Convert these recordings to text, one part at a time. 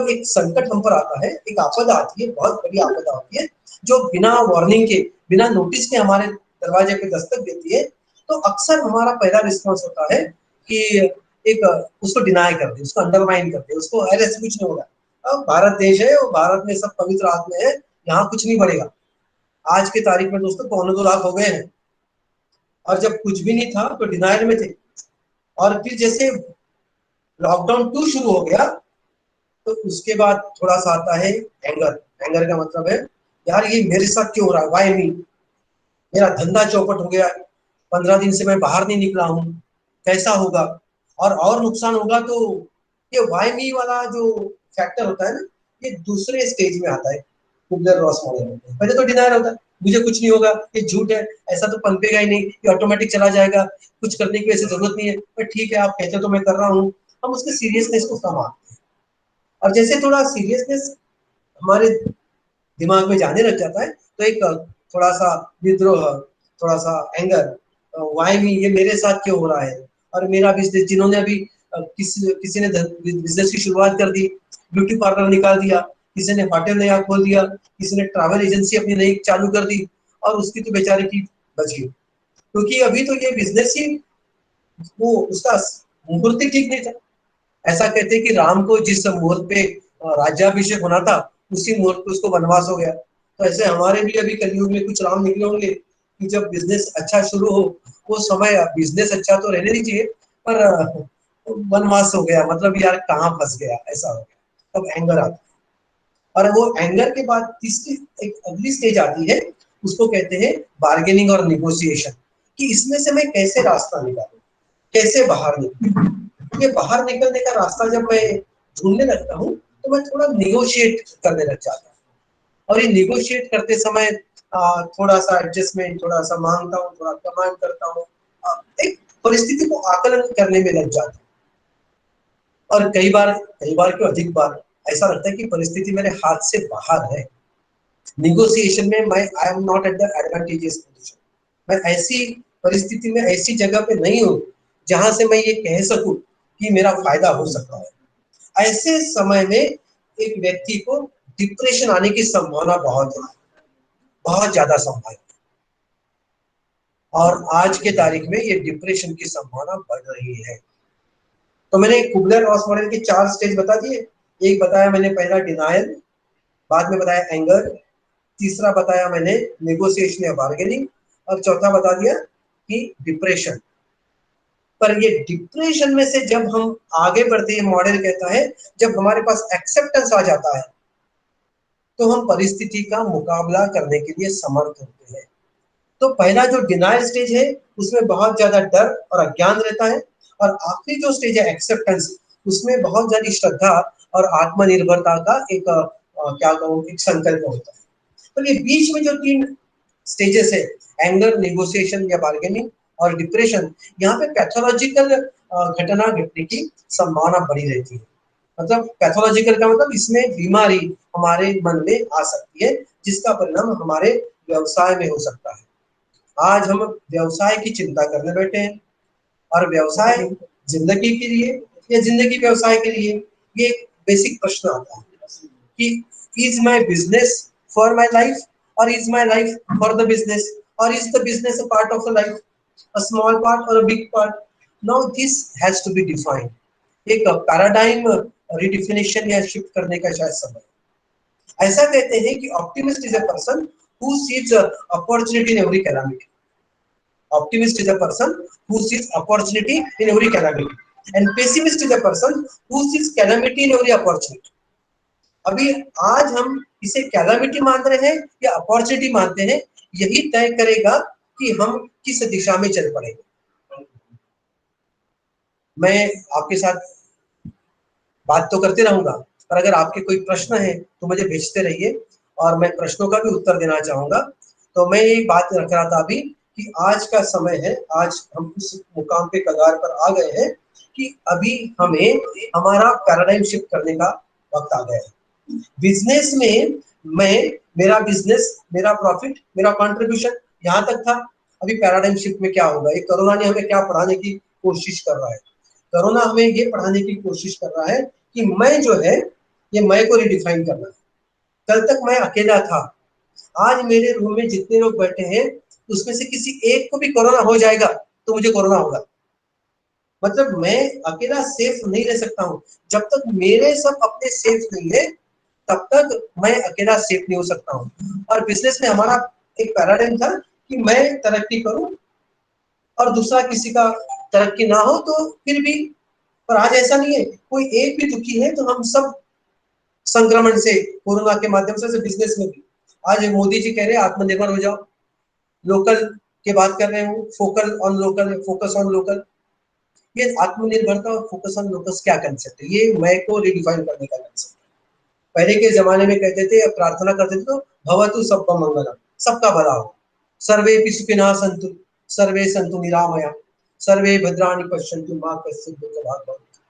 जब एक संकट हम पर आता है, एक आपदा आती है, बहुत बड़ी आपदा होती है, जो बिना वार्निंग के, बिना नोटिस के हमारे दरवाजे पे दस्तक देती है, तो अक्सर हमारा पहला रिस्पॉन्स होता है कि एक उसको डिनाई कर दे, उसको अंडरमाइन कर दे, उसको अरे ऐसे कुछ नहीं होगा। अब भारत देश है और भारत में सब पवित्र आत्मा है, यहाँ कुछ नहीं बढ़ेगा। आज की तारीख में दोस्तों 2.25 लाख हो गए हैं, और जब कुछ भी नहीं था तो डिनाइल में थे। और फिर जैसे लॉकडाउन 2 शुरू हो गया, तो उसके बाद थोड़ा सा आता है एंगर। एंगर का मतलब है यार ये मेरे साथ क्यों हो रहा है, वाई मी, मेरा धंधा चौपट हो गया, 15 दिन से मैं बाहर नहीं निकला हूँ, कैसा होगा। और नुकसान होगा। तो ये वाई मी वाला जो फैक्टर होता है ना, ये दूसरे स्टेज में आता है कुबलर रॉस मॉडल में। पहले तो डिनायर होता है, मुझे कुछ नहीं होगा, ये झूठ है, ऐसा तो पनपेगा ही नहीं, ये ऑटोमेटिक चला जाएगा, कुछ करने की वैसे जरूरत नहीं है, पर ठीक है आप कहते हो तो मैं कर रहा हूँ। हम उसके सीरियसनेस को कम आते हैं, और जैसे थोड़ा सीरियसनेस हमारे दिमाग में जाने लग जाता है, तो एक थोड़ा सा विद्रोह, थोड़ा सा एंगर, वाई मी, ये मेरे साथ क्यों हो रहा है। और मेरा बिजनेस, जिन्होंने अभी किसी ने बिजनेस की शुरुआत कर दी, ब्यूटी पार्लर निकाल दिया, किसी ने होटल नया खोल दिया, किसी ने ट्रैवल एजेंसी अपनी नई चालू कर दी, और उसकी तो बेचारे की बची, क्योंकि अभी तो ये बिजनेस ही, वो उसका मुहूर्त ही ठीक नहीं था। ऐसा कहते हैं कि राम को जिस मुहूर्त पे राज्याभिषेक होना था, उसी मुहूर्त पे उसको वनवास हो गया। तो ऐसे हमारे भी अभी कलयुग में कुछ राम निकले होंगे कि जब बिजनेस अच्छा शुरू हो, वो समय, बिजनेस अच्छा तो रहने दीजिए, पर वनवास हो गया, मतलब यार कहाँ फंस गया, ऐसा हो गया। तब एंगर आता है, और वो एंगर के बाद तीसरी एक अगली स्टेज आती है, उसको कहते हैं बार्गेनिंग और निगोशिएशन, कि इसमें से मैं कैसे रास्ता निकालूं, कैसे बाहर निकलूं। ये बाहर निकलने का रास्ता जब मैं ढूंढने लगता हूँ, तो मैं थोड़ा निगोशिएट करने लग जाता हूँ, और ये निगोशिएट करते समय थोड़ा सा एडजस्टमेंट, थोड़ा सा मांगता हूँ, थोड़ा कमांड करता हूँ, एक परिस्थिति को आकलन करने में लग जाता हूँ। और कई बार क्यों अधिक बार ऐसा लगता है कि परिस्थिति मेरे हाथ से बाहर है। निगोशिएशन में मैं I am not at the advantageous position, मैं ऐसी परिस्थिति में, ऐसी जगह पे नहीं हूँ जहां से मैं ये कह सकूं कि मेरा फायदा हो सकता है। ऐसे समय में एक व्यक्ति को डिप्रेशन आने की संभावना बहुत ज्यादा संभावना, और आज के तारीख में ये डिप्रेशन की संभावना बढ़ रही है। तो मैंने कुबलर रॉस मॉडल के 4 स्टेज बता दिए। एक बताया मैंने पहला डिनायल, बाद में बताया एंगर, तीसरा बताया मैंने नेगोशिएशन या बार्गेनिंग, और चौथा बता दिया कि डिप्रेशन। पर ये डिप्रेशन में से जब हम आगे बढ़ते हैं, मॉडल कहता है जब हमारे पास एक्सेप्टेंस आ जाता है, तो हम परिस्थिति का मुकाबला करने के लिए समर्थ होते हैं। तो पहला जो डिनायल स्टेज है, उसमें बहुत ज्यादा डर और अज्ञान रहता है, और आखिरी जो स्टेज है एक्सेप्टेंस, उसमें बहुत ज्यादा श्रद्धा और आत्मनिर्भरता का एक क्या कहूँ, एक संकल्प होता है। तो ये बीच में जो 3 स्टेजेस है, एंगर, नेगोशिएशन या बार्गेनिंग और डिप्रेशन, यहाँ पे पैथोलॉजिकल घटना घटने की संभावना बड़ी रहती है। मतलब पैथोलॉजिकल का मतलब इसमें बीमारी हमारे मन में आ सकती है, जिसका परिणाम हमारे व्यवसाय में हो सकता है। आज हम व्यवसाय की चिंता करने बैठे हैं, और व्यवसाय जिंदगी के लिए या जिंदगी व्यवसाय के लिए, ये एक बेसिक प्रश्न आता है कि is my business for my life, और is my life for the business, और is the business a part of the life, a small part और a big part. Now this has to be defined. एक paradigm redefinition या shift करने का शायद समय। ऐसा कहते हैं कि optimist is a person who sees opportunity in every calamity. Optimist is a person who sees opportunity in every calamity, and pessimist is a person who sees calamity in every opportunity. अभी आज हम इसे calamity मान रहे हैं या opportunity मानते हैं, यही तय करेगा कि हम किस दिशा में चल पड़ेंगे। मैं आपके साथ बात तो करते रहूंगा, पर अगर आपके कोई प्रश्न है तो मुझे भेजते रहिए, और मैं प्रश्नों का भी उत्तर देना चाहूंगा। तो मैं ये बात रख रहा था अभी कि आज का समय है, आज हम उस मुकाम पे कगार पर आ गए हैं कि अभी हमें हमारा पैराडाइम शिफ्ट करने का वक्त आ गया है। बिजनेस में मैं, मेरा बिजनेस, मेरा प्रॉफिट, मेरा कंट्रीब्यूशन यहाँ तक था। अभी पैराडाइम शिफ्ट में क्या होगा, ये कोरोना ने हमें क्या पढ़ाने की कोशिश कर रहा है। कोरोना हमें ये पढ़ाने की कोशिश कर रहा है कि मैं जो है ये मैं को रिडिफाइन करना है। कल तक मैं अकेला था, आज मेरे रूम में जितने लोग बैठे हैं उसमें से किसी एक को भी कोरोना हो जाएगा तो मुझे कोरोना होगा। मतलब मैं अकेला सेफ नहीं रह सकता हूँ। जब तक मेरे सब अपने सेफ नहीं है तब तक मैं अकेला सेफ नहीं हो सकता हूँ। और बिजनेस में हमारा एक पैराडाइम था कि मैं तरक्की करूं और दूसरा किसी का तरक्की ना हो तो फिर भी। पर आज ऐसा नहीं है, कोई एक भी दुखी है तो हम सब संक्रमण से, कोरोना के माध्यम से बिजनेस में भी। आज मोदी जी कह रहे हैं आत्मनिर्भर हो जाओ, लोकल के बात कर रहे हो, focal on local, focus on local. ये आत्मनिर्भरता और फोकस ऑन लोकल क्या कंसेप्ट है? ये मैं को रिडिफाइन करने का कंसेप्ट है। पहले के जमाने में कहते थे, प्रार्थना करते थे तो भवतु सबका मंगलम, सबका भला हो, सर्वे सुखिनः सन्तु, सर्वे सन्तु निरामया, सर्वे भद्राणि पश्यन्तु मा कश्चित् दुःखभाग् भवेत्।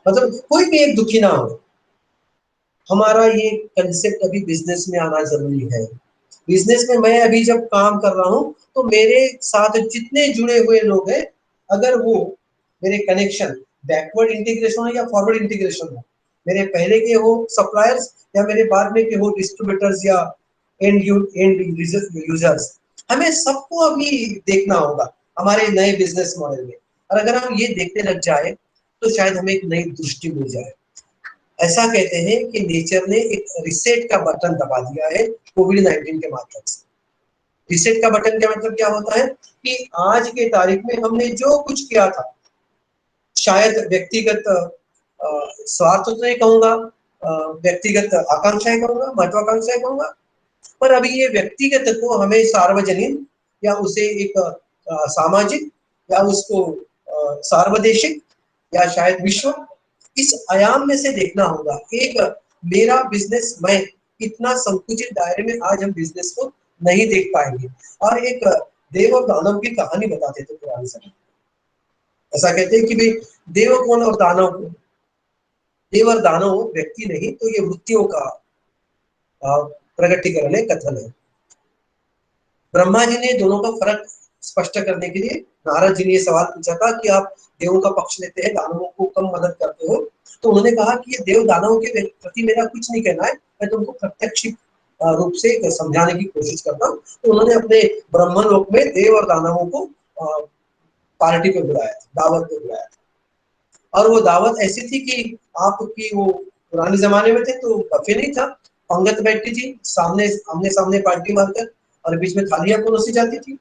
मतलब कोई भी एक दुखी ना हो। हमारा ये कंसेप्ट अभी बिजनेस में आना जरूरी है। बिजनेस में मैं अभी जब काम कर रहा हूँ तो मेरे साथ जितने जुड़े हुए लोग हैं, अगर वो मेरे कनेक्शन बैकवर्ड इंटीग्रेशन हो या फॉरवर्ड इंटीग्रेशन हो, मेरे पहले के हो सप्लायर्स या मेरे बाद में के हो डिस्ट्रीब्यूटर्स या एंड यूजर्स, हमें सबको अभी देखना होगा हमारे नए बिजनेस मॉडल में। और अगर हम ये देखने लग जाए तो शायद हमें एक नई दृष्टि मिल जाए। ऐसा कहते हैं कि नेचर ने एक रिसेट का बटन दबा दिया है कोविड-19 के माध्यम से। रिसेट का बटन का मतलब क्या होता है कि आज के तारीख में हमने जो कुछ किया था, शायद व्यक्तिगत स्वार्थ तो नहीं कहूंगा, व्यक्तिगत आकांक्षाएं कहूंगा, महत्वाकांक्षाएं कहूंगा, पर अभी ये व्यक्तिगत को हमें सार्वजनिक या उसे एक सामाजिक या उसको सार्वदेशिक या शायद विश्व, इस आयाम में से देखना होगा। एक मेरा बिजनेस, मैं इतना संकुचित दायरे में आज हम बिजनेस को नहीं देख पाएंगे। और एक देव और दानव की कहानी बताते थे पुराने समय। ऐसा कहते हैं कि भाई देव कौन और दानव कौन? देव और दानव व्यक्ति नहीं, तो ये वृत्तियों का प्रगटीकरण है, कथन है। ब्रह्मा जी ने दोनों का फर्क स्पष्ट करने के लिए नारद जी ने ये सवाल पूछा था कि आप देवों का पक्ष लेते हैं, दानवों को कम मदद करते हो। तो उन्होंने कहा कि ये देव दानवों के प्रति मेरा कुछ नहीं कहना है, मैं तुमको प्रत्यक्ष रूप से समझाने की कोशिश करता हूँ। तो उन्होंने अपने ब्रह्म लोक में देव और दानवों को पार्टी पे बुलाया, दावत पे बुलाया। और वो दावत ऐसी थी कि आपकी वो पुराने जमाने में थे तो बफे नहीं था, पंगत बैठती थी सामने, आमने सामने पार्टी मारकर, और बीच में थालियां परोसी जाती थी।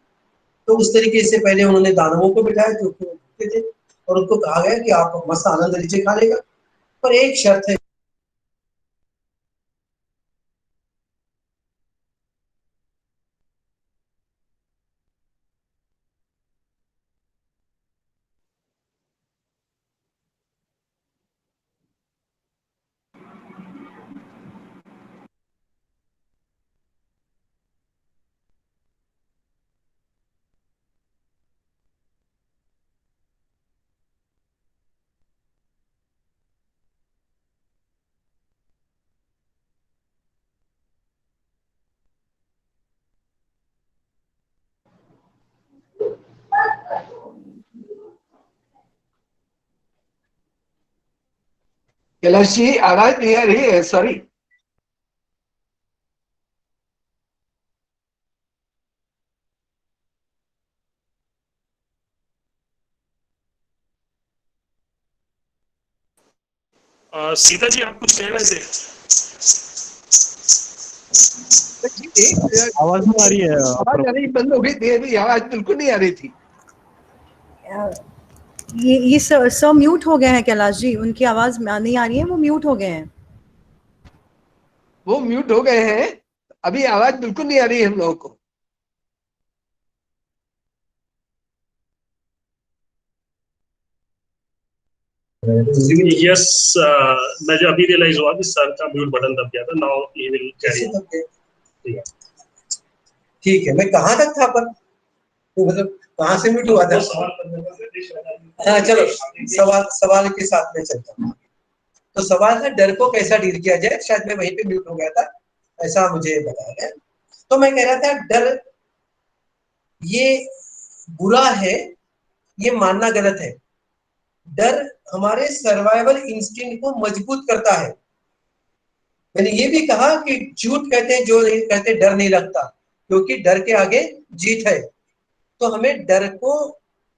तो उस तरीके से पहले उन्होंने दानवों को बिठाया जो भूखे थे, और उनको कहा गया कि आप मस्त आनंद लीजिए खाने का, पर एक शर्त है। कैलाश जी आवाज नहीं आ रही है, सॉरी। सीता जी आप कुछ कह रहे थे? आवाज नहीं आ रही है, आवाज आ रही बंद हो गई थी, अभी आवाज बिल्कुल नहीं आ रही थी। ये सर म्यूट हो गए हैं कैलाश जी, उनकी आवाज नहीं आ रही है, वो म्यूट हो गए हैं। वो म्यूट हो गए हैं, अभी आवाज बिल्कुल नहीं आ रही है हम लोगों को। यस, मैं जो अभी रियलाइज हुआ कि सर का म्यूट बटन दब गया था। Now he will carry. ठीक है, मैं कहाँ तक था पर, तो मतलब कहाँ से म्यूट हुआ था? हाँ चलो, सवाल के साथ में चलता हूँ। तो सवाल था डर को कैसा डील किया जाए, शायद मैं वहीं पे म्यूट हो गया था, ऐसा मुझे बताया गया। तो मैं कह रहा था डर ये बुरा है, ये मानना गलत है। डर हमारे सर्वाइवल इंस्टिंक्ट को मजबूत करता है। मैंने ये भी कहा कि झूठ कहते हैं जो नहीं कहते डर नहीं लगता, क्योंकि डर के आगे जीत है। तो हमें डर को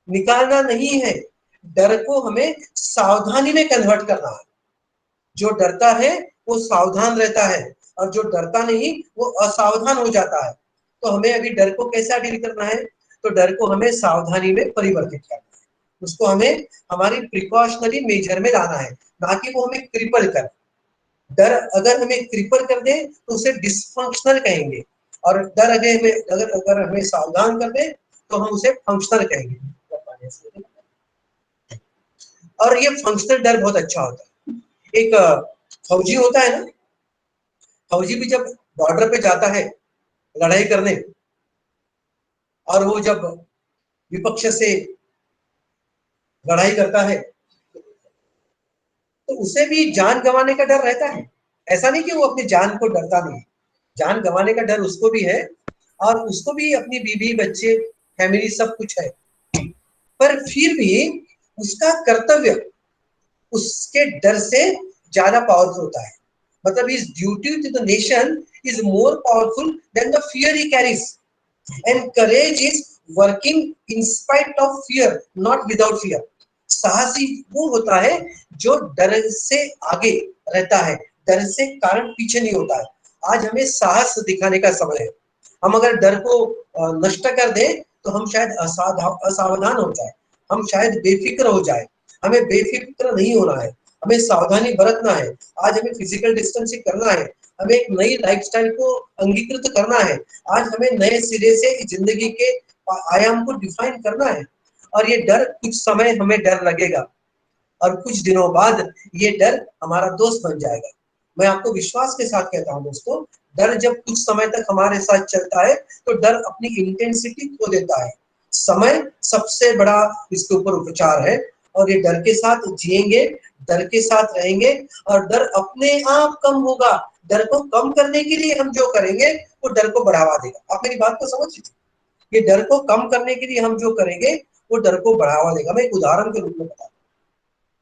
निकालना नहीं है, डर को हमें सावधानी में कन्वर्ट करना है। जो डरता है वो सावधान रहता है, और जो डरता नहीं वो असावधान हो जाता है। तो हमें अभी डर को कैसा डील करना है? तो डर को हमें सावधानी में परिवर्तित करना है, उसको हमें हमारी प्रिकॉशनरी मेजर में लाना है, ना कि वो हमें क्रिपल कर। डर अगर हमें क्रिपल कर दे तो उसे डिसफंक्शनल कहेंगे, और डर अगर हमें सावधान कर दे तो हम उसे फंक्शनल कहेंगे। और ये फंक्शनल डर बहुत अच्छा होता है। एक फौजी होता है ना, फौजी भी जब बॉर्डर पे जाता है लड़ाई करने, और वो जब विपक्ष से लड़ाई करता है तो उसे भी जान गंवाने का डर रहता है। ऐसा नहीं कि वो अपनी जान को डरता नहीं, जान गंवाने का डर उसको भी है, और उसको भी अपनी बीवी बच्चे फैमिली सब कुछ है, पर फिर भी उसका कर्तव्य उसके डर से ज्यादा पावरफुल होता है। मतलब his duty to the nation is more powerful than the fear he carries, and courage is working in spite of fear, not without fear. साहसी वो होता है जो डर से आगे रहता है, डर से कारण पीछे नहीं होता है। आज हमें साहस दिखाने का समय है। हम अगर डर को नष्ट कर दें तो हम शायद असावधान हो जाए, हम शायद बेफिक्र हो जाए। हमें बेफिक्र नहीं होना है, हमें सावधानी बरतना है। आज हमें फिजिकल डिस्टेंसिंग करना है, हमें एक नई लाइफस्टाइल को अंगीकृत करना है। आज हमें नए सिरे से जिंदगी के आयाम को डिफाइन करना है। और ये डर, कुछ समय हमें डर लगेगा, और कुछ दिनों बाद ये डर हमारा दोस्त बन जाएगा। मैं आपको विश्वास के साथ कहता हूं दोस्तों, डर जब कुछ समय तक हमारे साथ चलता है तो डर अपनी इंटेंसिटी खो देता है। समय सबसे बड़ा इसके ऊपर उपचार है, और ये डर के साथ जिएंगे, डर के साथ रहेंगे, और डर अपने आप कम होगा। डर को कम करने के लिए हम जो करेंगे वो डर को बढ़ावा देगा। आप मेरी बात को समझ लीजिए, ये डर को कम करने के लिए हम जो करेंगे वो डर को बढ़ावा देगा। मैं एक उदाहरण के रूप में बता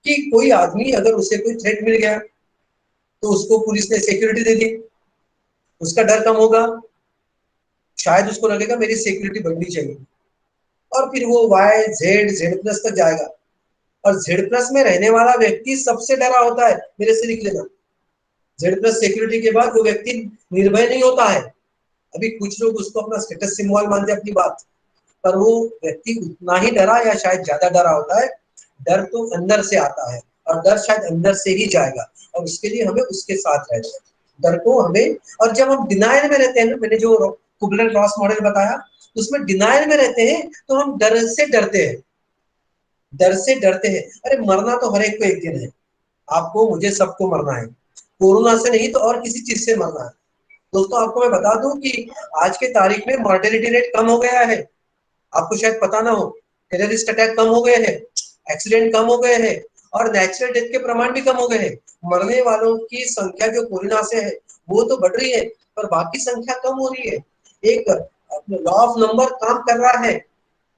कि कोई आदमी अगर उसे कोई थ्रेट मिल गया तो उसको पुलिस ने सिक्योरिटी दे दी, उसका डर कम होगा। शायद उसको लगेगा मेरी सिक्योरिटी बढ़नी चाहिए, और फिर वो वाई जेड प्लस तक जाएगा। और जेड प्लस में रहने वाला व्यक्ति सबसे डरा होता है, मेरे से लिख लेना। जेड प्लस सिक्योरिटी के बाद वो व्यक्ति निर्भय नहीं होता है। अभी कुछ लोग उसको अपना स्टेटस सिंबल मानते हैं अपनी बात, पर वो व्यक्ति उतना ही डरा या शायद ज्यादा डरा होता है। डर तो अंदर से आता है, और डर शायद अंदर से ही जाएगा, और उसके लिए हमें उसके साथ रहना है। डर को हमें, और जब हम डिनायल में रहते हैं ना, मैंने जो कुबलर रॉस मॉडल बताया उसमें डिनायल में रहते हैं तो हम डर से डरते हैं, डर से डरते हैं। अरे मरना तो हर एक को एक दिन है, आपको मुझे सबको मरना है, कोरोना से नहीं तो और किसी चीज से मरना है। दोस्तों आपको मैं बता दूं कि आज के तारीख में मॉर्टेलिटी रेट कम हो गया है, आपको शायद पता ना हो। टेररिस्ट अटैक कम हो गए हैं, एक्सीडेंट कम हो गए हैं, और नेचुरल डेथ के प्रमाण भी कम हो गए हैं। मरने वालों की संख्या जो कोरोना से है वो तो बढ़ रही है, पर बाकी संख्या कम हो रही है। एक लॉ ऑफ नंबर काम कर रहा है।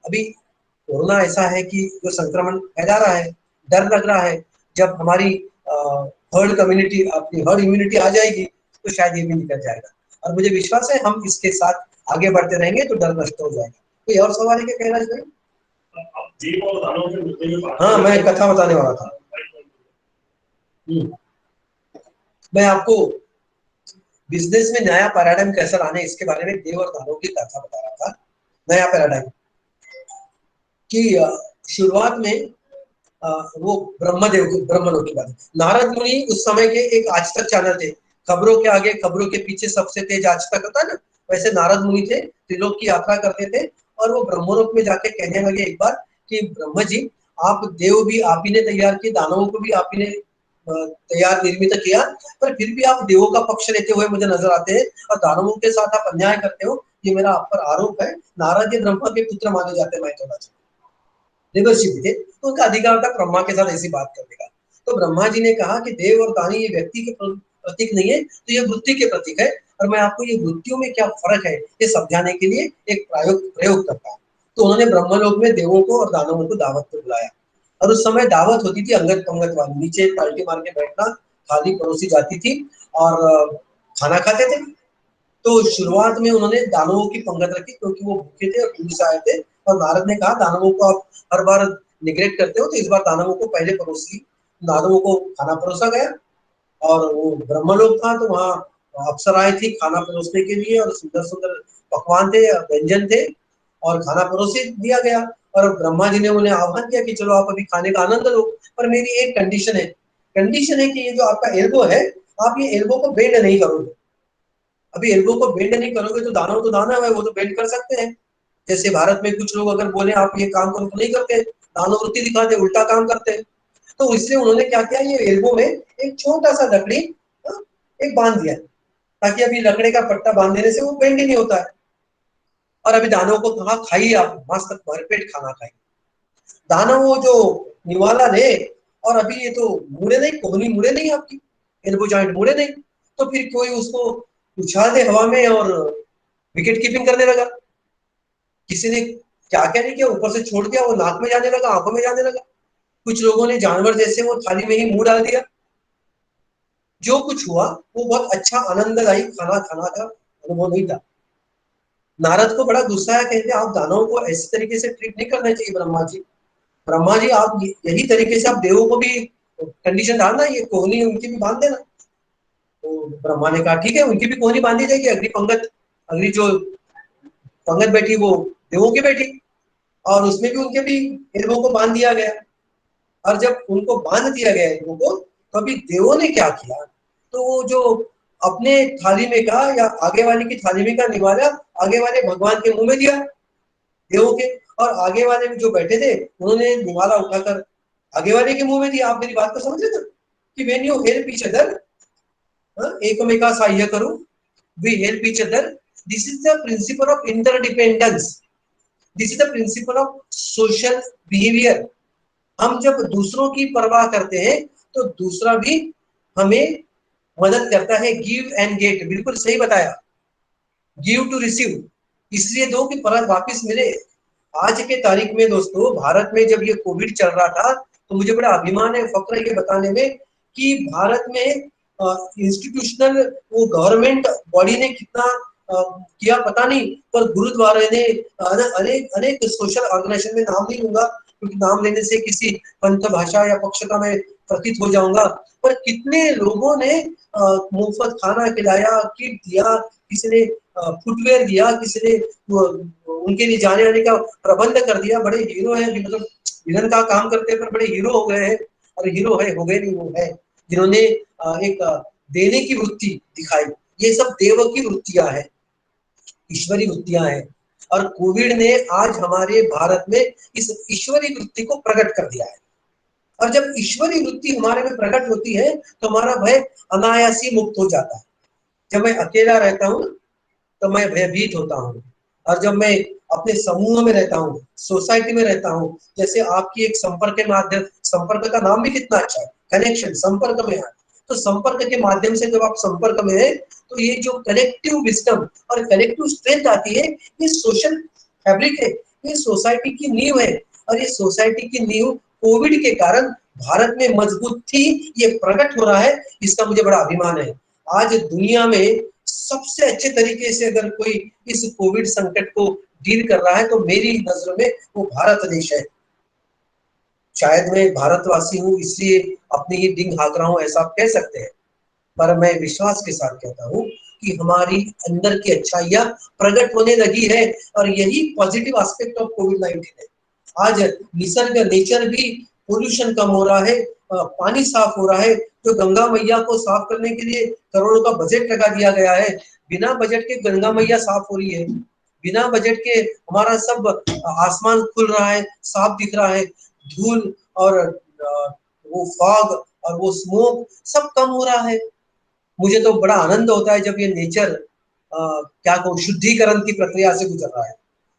अभी कोरोना ऐसा है कि जो संक्रमण फैला रहा है, डर लग रहा है। जब हमारी हर्ड कम्युनिटी, अपनी हर्ड इम्यूनिटी आ जाएगी तो शायद ये भी निकल जाएगा, और मुझे विश्वास है हम इसके साथ आगे बढ़ते रहेंगे तो डर नष्ट हो जाएगा। कोई और सवाल है क्या कैलाश भाई? देव और दानव के मुद्दे में बात हाँ, मैं कथा बताने वाला था। मैं आपको बिजनेस में नया पैराडाइम कैसा लाना है इसके बारे में देव और दानव की कथा बता रहा था। नया पैराडाइम की शुरुआत में वो ब्रह्मलोक की बात। नारद मुनि उस समय के एक आज तक चैनल थे, खबरों के आगे खबरों के पीछे सबसे तेज आज तक होता है ना, वैसे नारद मुनि थे, त्रिलोक की यात्रा करते थे, और वो ब्रह्मलोक में जाके कहने लगे एक बार कि ब्रह्म जी, आप देव भी आप ही ने तैयार किए, दानवों को भी आप ही ने तैयार निर्मित किया, पर फिर भी आप देवों का पक्ष लेते हुए मुझे नजर आते हैं, और दानवों के साथ आप अन्याय करते हो। ये मेरा आप पर आरोप है। नारद जी ब्रह्मा के पुत्र माने जाते हैं, देवर्षि भी थे, तो उनका अधिकार था ब्रह्मा के साथ ऐसी बात करने का। तो ब्रह्मा जी ने कहा कि देव और दानी ये व्यक्ति के प्रतीक नहीं है, तो ये वृत्ति के प्रतीक है, और मैं आपको ये वृत्तियों में क्या फर्क है ये समझाने के लिए एक प्रयोग करता हूँ। तो उन्होंने ब्रह्मलोक में देवों को और दानवों को दावत पर बुलाया, और उस समय दावत होती थी अंगत पंगत वाली, नीचे पाल्टी मार के बैठना, थाली परोसी जाती थी, और खाना खाते थे। तो शुरुआत में उन्होंने दानवों की पंगत रखी क्योंकि वो भूखे थे और दूर से आए थे, और नारद ने कहा दानवों को आप हर बार निग्लेक्ट करते हो, तो इस बार दानवों को पहले परोसी। दानवों को खाना परोसा गया, और वो ब्रह्मलोक था तो वहाँ अप्सराएं थी खाना परोसने के लिए, और सुंदर सुंदर पकवान थे, व्यंजन थे, और खाना परोसे दिया गया। और ब्रह्मा जी ने उन्हें आह्वान किया कि चलो आप अभी खाने का आनंद लो, पर मेरी एक कंडीशन है। कंडीशन है कि ये जो आपका एल्बो है, आप ये एल्बो को बेंड नहीं करोगे। अभी एल्बो को बेंड नहीं करोगे तो दानव है, वो तो बेंड कर सकते हैं। जैसे भारत में कुछ लोग अगर बोले आप ये काम करो तो नहीं करते, दानववृत्ति दिखाते, उल्टा काम करते। तो इसलिए उन्होंने क्या किया, ये एल्बो में एक छोटा सा लकड़ी एक बांध दिया, ताकि अभी लकड़ी का पट्टा बांध देने से वो बेंड ही नहीं होता है। और अभी दानव को कहा खाइए आप, मस्त भरपेट खाना खाइए। दानव वो जो निवाला ने, और अभी ये तो मुड़े नहीं, कोहनी मुड़े नहीं आपकी, एल्बो जॉइंट मुड़े नहीं, तो फिर कोई उसको उछाल दे हवा में और विकेट कीपिंग करने लगा। किसी ने क्या क्या नहीं किया, ऊपर से छोड़ दिया, वो नाक में जाने लगा, आंखों में जाने लगा। कुछ लोगों ने जानवर जैसे वो थाली में ही मुंह डाल दिया। जो कुछ हुआ वो बहुत अच्छा आनंददायी खाना खाना का अनुभव नहीं था। नारद को बड़ा गुस्सा आया, कहते आप दानवों को ऐसी तरीके से ट्रीट नहीं करना चाहिए ब्रह्मा जी। ब्रह्मा जी आप यही तरीके से आप देवों को भी कंडीशन डालना, ये कोहनी उनकी भी बांध देना। तो ब्रह्मा ने कहा ठीक है, उनकी भी कोहनी बांधी जाएगी। अगली पंगत, अगली जो पंगत बैठी वो देवों की बैठी, और उसमें भी उनके भी एल्बो को बांध दिया गया। और जब उनको बांध दिया गया एल्बो को, तो अभी देवों ने क्या किया, तो वो जो अपने थाली में का या आगे वाले की थाली में का निवाला आगे वाले भगवान के मुंह में दिया देवों के, और आगे वाले जो बैठे थे उन्होंने निवाला उठाकर आगे वाले के मुंह में दिया। आप मेरी बात को समझ रहे थे कि when you help each other, एकमेका सहाय्य करो, we help each other, this is the principle of interdependence, this is the principle of social behaviour. हम जब दूसरों की परवाह करते हैं तो दूसरा भी हमें मदद करता है। गिव एंड गेट, बिल्कुल सही बताया, गिव टू रिसीव, इसलिए दो कि परत वापस मिले। आज के तारीख में दोस्तों, भारत में जब ये कोविड चल रहा था तो मुझे बड़ा अभिमान है, फक्र है ये बताने में कि भारत में इंस्टीट्यूशनल वो गवर्नमेंट बॉडी ने कितना किया पता नहीं, पर गुरुद्वारे ने अनेक अनेक सोशल ऑर्गेनाइजेशन में नाम नहीं लूंगा क्योंकि नाम लेने से किसी पंथ भाषा या पक्ष का मैं प्रतीत हो जाऊंगा, पर कितने लोगों ने मुफ्त खाना खिलाया, किट दिया, किसी ने फुटवेयर दिया, किसी ने उनके लिए जाने आने का प्रबंध कर दिया। बड़े हीरो हैं, मतलब विलन का काम करते पर बड़े हीरो हो गए हैं, और हीरो है हो गए नहीं, वो है जिन्होंने एक देने की वृत्ति दिखाई। ये सब देव की वृत्तियां हैं, ईश्वरी वृत्तियां हैं, और कोविड ने आज हमारे भारत में इस ईश्वरी वृत्ति को प्रकट कर दिया है। और जब ईश्वरी वृत्ति हमारे में प्रकट होती है तो हमारा भय अनायासी मुक्त हो जाता है। जब मैं अकेला रहता हूँ तो मैं भयभीत होता हूँ, और जब मैं अपने समूह में रहता हूँ, सोसाइटी में रहता हूँ, जैसे आपकी एक संपर्क के माध्यम, संपर्क का नाम भी कितना अच्छा है, कनेक्शन, संपर्क में है, तो संपर्क के माध्यम से जब आप संपर्क में है तो ये जो कलेक्टिव विजडम और कलेक्टिव स्ट्रेंथ आती है, ये सोशल फैब्रिक है, ये सोसाइटी की नींव है, और ये सोसाइटी की नींव कोविड के कारण भारत में मजबूत थी, ये प्रकट हो रहा है, इसका मुझे बड़ा अभिमान है। आज दुनिया में सबसे अच्छे तरीके से अगर कोई इस कोविड संकट को डील कर रहा है तो मेरी नजर में वो भारत देश है। शायद मैं भारतवासी हूँ इसलिए अपनी ही डिंग हाँक रहा हूँ, ऐसा आप कह सकते हैं, पर मैं विश्वास के साथ कहता हूँ कि हमारी अंदर की अच्छाइयाँ प्रकट होने लगी है, और यही पॉजिटिव एस्पेक्ट ऑफ कोविड-19 है। आज निसर्ग, नेचर भी, पोल्यूशन कम हो रहा है, पानी साफ हो रहा है, जो गंगा मैया को साफ करने के लिए करोड़ों का बजट लगा दिया गया है, बिना बजट के गंगा मैया साफ हो रही है, बिना बजट के हमारा सब आसमान खुल रहा है, साफ दिख रहा है, धूल और वो फॉग और वो स्मोक सब कम हो रहा है। मुझे तो बड़ा आनंद होता है जब ये नेचर क्या कहूँ शुद्धिकरण की प्रक्रिया से गुजर रहा है,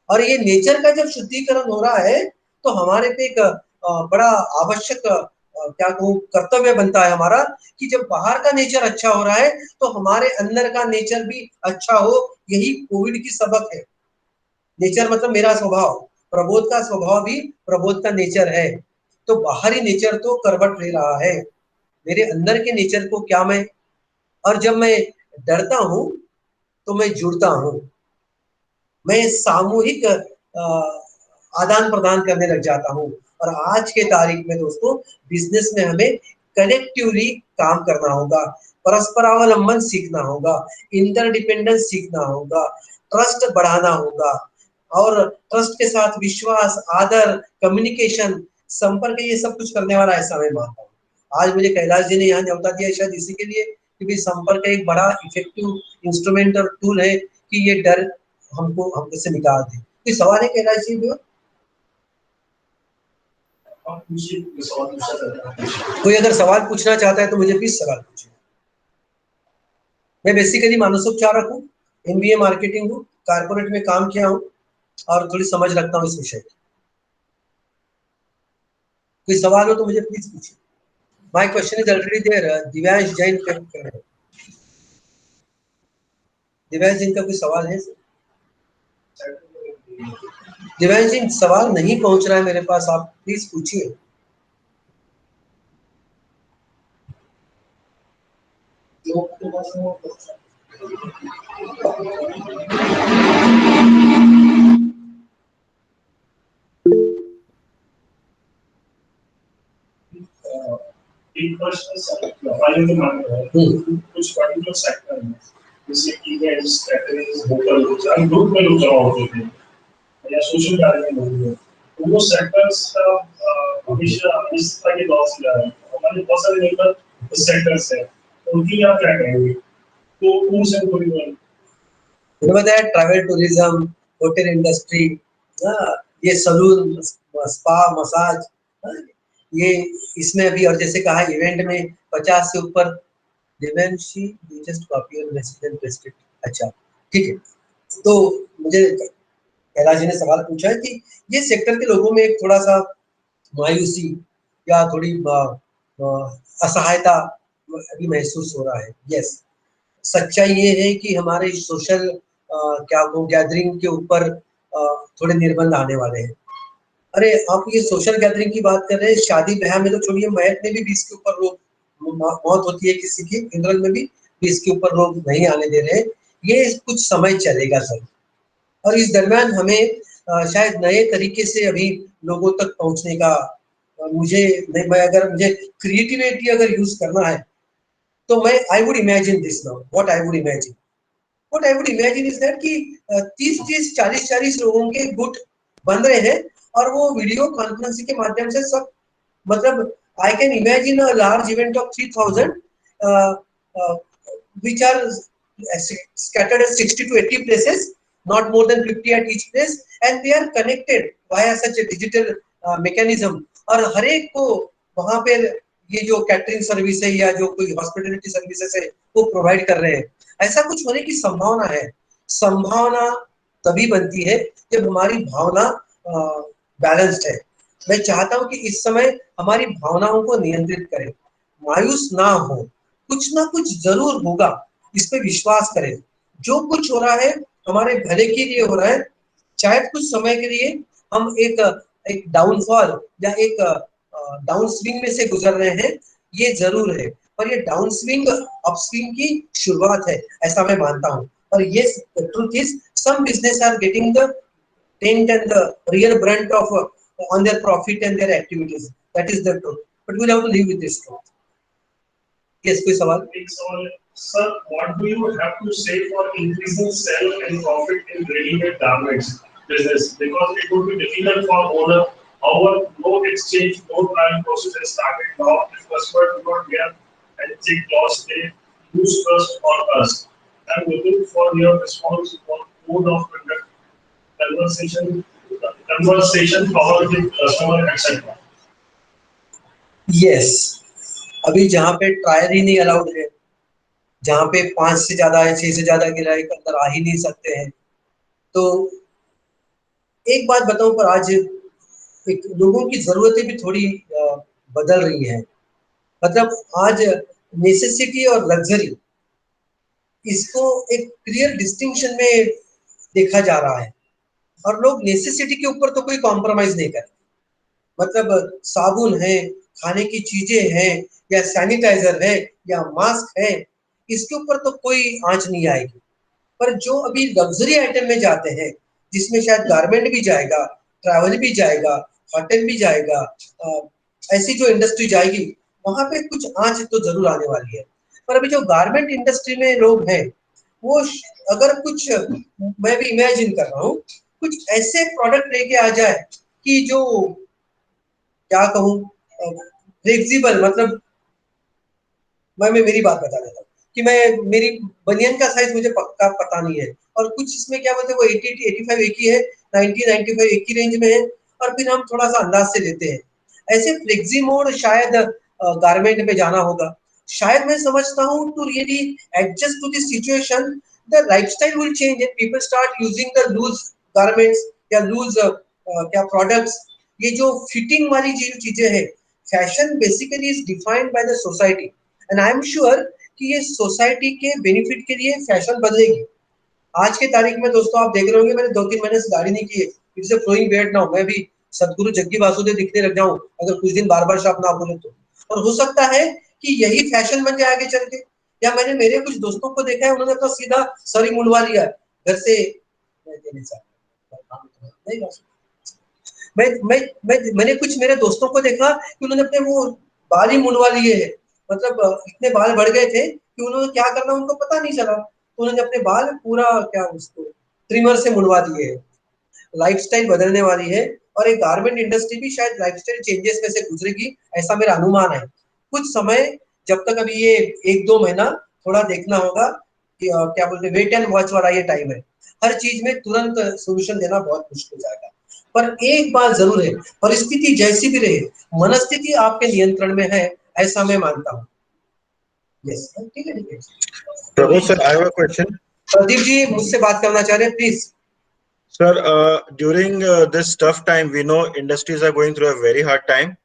और ये नेचर का जब शुद्धिकरण हो रहा है तो हमारे पे एक बड़ा आवश्यक क्या कहूँ कर्तव्य बनता है हमारा कि जब बाहर का नेचर अच्छा हो रहा है तो हमारे अंदर का नेचर भी अच्छा हो। यही कोविड की सबक है। नेचर मतलब मेरा स्वभाव, प्रबोध का स्वभाव भी प्रबोध का नेचर है। तो बाहरी नेचर तो करवट ले रहा है, मेरे अंदर के नेचर को क्या मैं और जब मैं डरता हूँ तो मैं जुड़ता हूँ, मैं सामूहिक आदान प्रदान करने लग जाता हूँ। और आज के तारीख में दोस्तों बिजनेस में हमें कलेक्टिवली काम करना होगा, परस्परावलंबन सीखना होगा, इंटरडिपेंडेंस सीखना होगा, ट्रस्ट बढ़ाना होगा, और ट्रस्ट के साथ विश्वास, आदर, कम्युनिकेशन, संपर्क, ये सब कुछ करने वाला ऐसा मैं मानता हूँ। आज मुझे कैलाश जी ने यहाँ न्योता दिया शायद इसी के लिए, क्योंकि संपर्क एक बड़ा इफेक्टिव इंस्ट्रूमेंट और टूल है कि ये डर हमको से निकाल दे। कोई सवाल है कैलाश जी? कोई अगर सवाल पूछना चाहता है तो मुझे प्लीज सवाल पूछिए। मैं बेसिकली मानसोपचारक हूँ, MBA मार्केटिंग हूँ, कारपोरेट में काम किया हूँ और थोड़ी समझ रखता हूँ इस विषय की। कोई सवाल हो तो मुझे प्लीज पूछिए। My question is already there. Divyansh Jain Divyansh ji का कोई सवाल है? दिव्यांश जी सवाल नहीं पहुंच रहा है मेरे पास, आप प्लीज पूछिए। एक प्रश्न फाइनल कुछ पर्टिकुलर सेक्टर में, जैसे इवेंट्स, कैटरिंग, होटल, ग्रुप में लोग जमा होते थे या सोशल कार्य में लोग हैं, तो वो सेक्टर्स का भविष्य इस तरह के दौर से जा रहा है। हमारे बहुत सारे लोग उस सेक्टर्स हैं, उनकी आप क्या कहेंगे? तो उनसे थोड़ी बताया ट्रैवल टूरिज्म, होटल इंडस्ट्री, ये सलून, स्पा, मसाज, ये इसमें अभी, और जैसे कहा इवेंट में 50 से ऊपर। देवेंशी जस्ट कॉपी और रेसिडेंट डिस्ट्रिक्ट। अच्छा ठीक है, तो मुझे कैलाश जी ने सवाल पूछा है कि ये सेक्टर के लोगों में एक थोड़ा सा मायूसी या थोड़ी असहायता अभी महसूस हो रहा है। यस, सच्चाई ये है कि हमारे सोशल क्या गैदरिंग के ऊपर थोड़े निर्बंध आने वाले हैं। अरे आप ये सोशल गैदरिंग की बात कर रहे हैं, शादी ब्याह में तो छोड़िए, मयत में भी 20 के ऊपर लोग मौत होती है किसी की, funeral में भी 20 के ऊपर लोग नहीं आने दे रहे। ये कुछ समय चलेगा सर, और इस दरम्यान हमें शायद नए तरीके से अभी लोगों तक पहुंचने का मुझे क्रिएटिविटी अगर यूज करना है तो मैं आई would imagine this now. What I would imagine is that कि 30-30, 40-40 लोगों के गुट बन रहे हैं और वो वीडियो कॉन्फ्रेंसिंग के माध्यम से सब, मतलब I can imagine a large event of 3000 which are scattered at 60 to 80 places, not more than 50 at each place, and they are connected via such a digital mechanism। और हर एक को वहां पे ये जो कैटरिंग सर्विस है या जो कोई हॉस्पिटलिटी सर्विसेज है वो प्रोवाइड कर रहे हैं। ऐसा कुछ होने की संभावना है। संभावना तभी बनती है जब हमारी भावना बैलेंस्ड है। मैं चाहता हूं कि इस समय हमारी भावनाओं को नियंत्रित करें, मायूस ना हो, कुछ ना कुछ जरूर होगा, इस पे विश्वास करें। जो कुछ हो रहा है हमारे भले के लिए हो रहा है। शायद कुछ समय के लिए हम एक डाउनफॉल या एक डाउन स्विंग में से गुजर रहे हैं, ये जरूर है, पर ये डाउन स्विंग अपस्विंग की शुरुआत है, ऐसा मैं मानता हूँ। और ये truth is some business are getting the dent and the real brunt of on their profit and their activities. That is the truth. But we'll have to live with this truth. Yes, कोई सवाल? Sir, what do you have to say for increasing sale and profit in ready-made garments business? Because it would be difficult for owner. However, no exchange, no trial process has started now. If customer do not get and take loss, they lose trust on us. I'm looking for your response on code of conduct, conversation power with customer, etc. Yes, अभी जहाँ पे trial ही नहीं allowed है, जहाँ पे 5 से ज्यादा है, 6 से ज्यादा ग्राहक अंदर आ ही नहीं सकते हैं, तो एक बात बताऊं, पर आज एक लोगों की जरूरतें भी थोड़ी बदल रही हैं। मतलब आज नेसेसिटी और लग्जरी, इसको एक क्लियर डिस्टिंक्शन में देखा जा रहा है, और लोग नेसेसिटी के ऊपर तो कोई कॉम्प्रोमाइज नहीं करते। मतलब साबुन है, खाने की चीजें हैं, या सैनिटाइजर है, या मास्क है, इसके ऊपर तो कोई आंच नहीं आएगी। पर जो अभी लग्जरी आइटम में जाते हैं, जिसमें शायद गारमेंट भी जाएगा, ट्रैवल भी जाएगा, होटल भी जाएगा, ऐसी जो इंडस्ट्री जाएगी, वहां पे कुछ आंच तो जरूर आने वाली है। पर अभी जो गारमेंट इंडस्ट्री में लोग हैं, वो अगर कुछ, मैं भी इमेजिन कर रहा हूँ, कुछ ऐसे प्रोडक्ट लेके आ जाए कि जो, क्या कहूँ, फ्लेक्सिबल, मतलब मैं मेरी बात बता देता हूँ कि मैं, मेरी बनियन का साइज मुझे पक्का पता नहीं है, और कुछ इसमें क्या बोलते हैं, वो 80 85 एक ही है, 90 95 एक ही रेंज में है, और फिर हम थोड़ा सा अंदाज से लेते हैं। ऐसे फ्लेक्सी मोड शायद गारमेंट में जाना होगा। शायद मैं समझता हूँ, to really adjust to this situation, the lifestyle will change and people start using the loose garments या लूज क्या प्रोडक्ट्स। ये जो फिटिंग वाली जो चीजें हैं, fashion basically is defined by the society, and I am sure कि ये सोसाइटी के बेनिफिट के लिए फैशन बदलेगी। आज के तारीख में दोस्तों आप देख रहे होंगे, मैंने 2-3 महीने से दाढ़ी नहीं की है, फिर से फ्लोइंग बियर्ड ना हो, मैं भी सदगुरु जग्गी वासुदेव दिखने लग जाऊं अगर कुछ दिन बार बार शॉप ना खोले तो। और हो सकता है कि यही फैशन बन जाए आगे चल के। या मैंने मेरे कुछ दोस्तों को देखा है, उन्होंने तो सीधा सर ही मुंडवा लिया घर से। मैंने कुछ मेरे दोस्तों को देखा कि उन्होंने अपने वो बाल ही मुंडवा लिए हैं। मतलब इतने बाल बढ़ गए थे कि उन्होंने क्या करना उनको पता नहीं चला, तो उन्होंने अपने बाल पूरा, क्या उसको, ट्रिमर से मुंडवा दिए हैं। लाइफस्टाइल बदलने वाली है, और एक गारमेंट इंडस्ट्री भी शायद लाइफस्टाइल चेंजेस में से गुजरेगी, ऐसा मेरा अनुमान है। कुछ समय, जब तक अभी ये 1-2 महीना थोड़ा देखना होगा कि क्या बोलते हैं, वेट एंड वॉच वाला ये टाइम है। हर चीज में तुरंत सोल्यूशन देना बहुत मुश्किल हो जाएगा। पर एक बात जरूर है, परिस्थिति जैसी भी रहे, मनस्थिति आपके नियंत्रण में है, ऐसा मैं मानता हूँ। यस, ठीक है, ठीक है। Prabhu sir, I have a question. Pradeep ji मुझसे बात करना चाह रहे हैं, please. Sir, during this tough time, we know industries are going through a very hard time,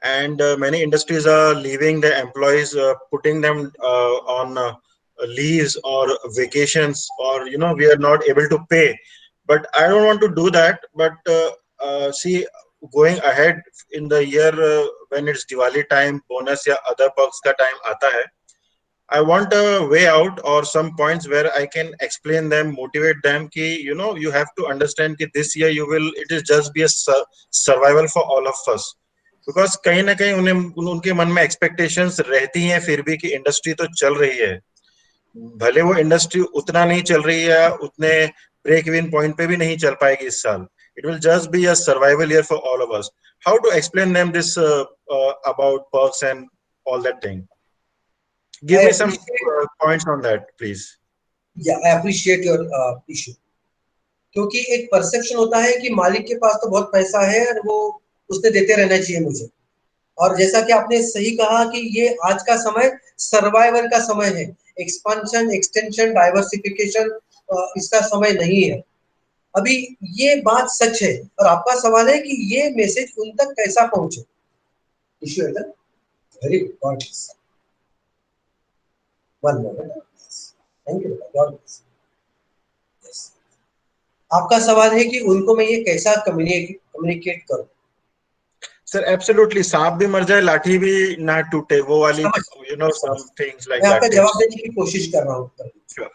and many industries are leaving their employees, putting them on leaves or vacations, or we are not able to pay. But I don't want to do that. But see, going ahead in the year, when it's Diwali time, bonus या other perks का time आता है, I want a way out or some points where I can explain them, motivate them कि you have to understand कि this year it is just be a survival for all of us. Because कहीं ना कहीं उनके मन में expectations रहती हैं फिर भी कि इंडस्ट्री तो चल रही है, भले वो इंडस्ट्री उतना नहीं चल रही है, उतने ब्रेक इवन पॉइंट पे भी नहीं चल पाएगी इस साल. It will just be a survival year for all of us. How to explain them this about perks and all that thing? Give me some points on that, please. Yeah, I appreciate your issue. क्योंकि एक perception होता है कि मालिक के पास तो बहुत पैसा है और वो उसने देते रहना चाहिए मुझे। और जैसा कि आपने सही कहा कि ये आज का समय सर्वाइवल का समय है, एक्सपेंशन, एक्सटेंशन, डाइवर्सिफिकेशन इसका समय नहीं है। अभी ये बात सच है, और आपका सवाल है कि ये मैसेज उन तक कैसा पहुंचे। इश्यू है ना, very good, one moment, thank you, God bless. Yes, आपका सवाल है कि उनको मैं ये कैसा कम्युनिकेट करूं। सर एब्सोल्युटली, सांप भी मर जाए लाठी भी ना टूटे, वो वाली some things like मैं that. आपका जवाब देने की कोशिश कर रहा हूँ। Sure.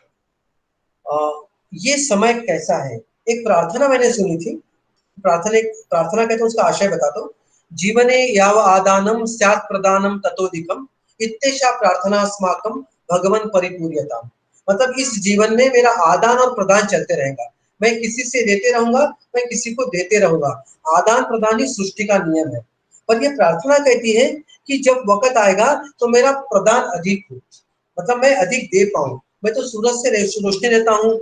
ये समय कैसा है, एक प्रार्थना मैंने सुनी थी। प्रार्थना कहते हैं, उसका आशय बताता हूँ। जीवने याव आदानम स्यात् प्रदानम ततोधिकम इत्येषा प्रार्थना अस्माकं भगवन् परिपूर्यताम्। मतलब इस जीवन में मेरा आदान और प्रदान चलते रहेगा, मैं किसी से लेते रहूंगा, मैं किसी को देते रहूंगा। आदान प्रदान ही सृष्टि का नियम है। पर ये प्रार्थना कहती है कि जब वक्त आएगा तो मेरा प्रदान अधिक हो, मतलब मैं अधिक दे पाऊं। मैं तो सूरज से रोशनी लेता हूँ,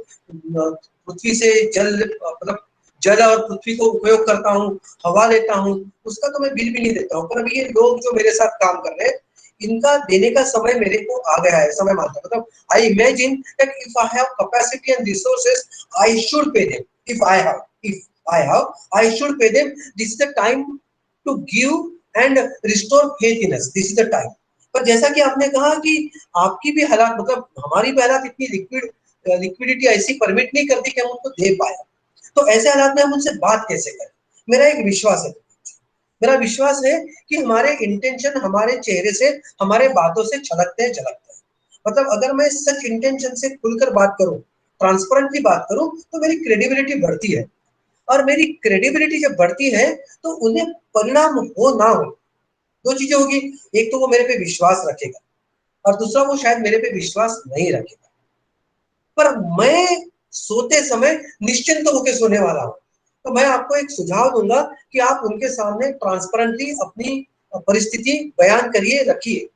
पृथ्वी से जल, मतलब जल और पृथ्वी को उपयोग करता हूँ, हवा लेता हूँ, उसका तो मैं बिल भी नहीं देता हूँ। पर अभी ये लोग जो मेरे साथ काम कर रहे हैं, इनका देने का समय मेरे को आ गया है, ऐसा मैं मानता हूँ। मतलब I imagine that if I have capacity and resources, I should pay them. If I have I should pay them. This is the time to give and restore faith in us, this is the time. पर जैसा कि आपने कहा कि आपकी भी हालात, मतलब हमारी भी हालात इतनी लिक्विडिटी ऐसी परमिट नहीं करती कि हम उनको दे पाए, तो ऐसे हालात में हम उनसे बात कैसे करें। मेरा एक विश्वास है, मेरा विश्वास है कि हमारे इंटेंशन हमारे चेहरे से, हमारे बातों से झलकते हैं। मतलब अगर मैं सच इंटेंशन से खुलकर बात करूं, ट्रांसपेरेंटली बात करूं, तो मेरी क्रेडिबिलिटी बढ़ती है। और मेरी क्रेडिबिलिटी जब बढ़ती है तो उन्हें परिणाम हो ना हो, दो चीजें होगी। एक तो वो मेरे पे विश्वास रखेगा और दूसरा वो शायद मेरे पे विश्वास नहीं रखेगा, पर मैं सोते समय निश्चिंत होकर सोने वाला हूं। तो मैं आपको एक सुझाव दूंगा कि आप उनके सामने ट्रांसपेरेंटली अपनी परिस्थिति बयान करिए, रखिए,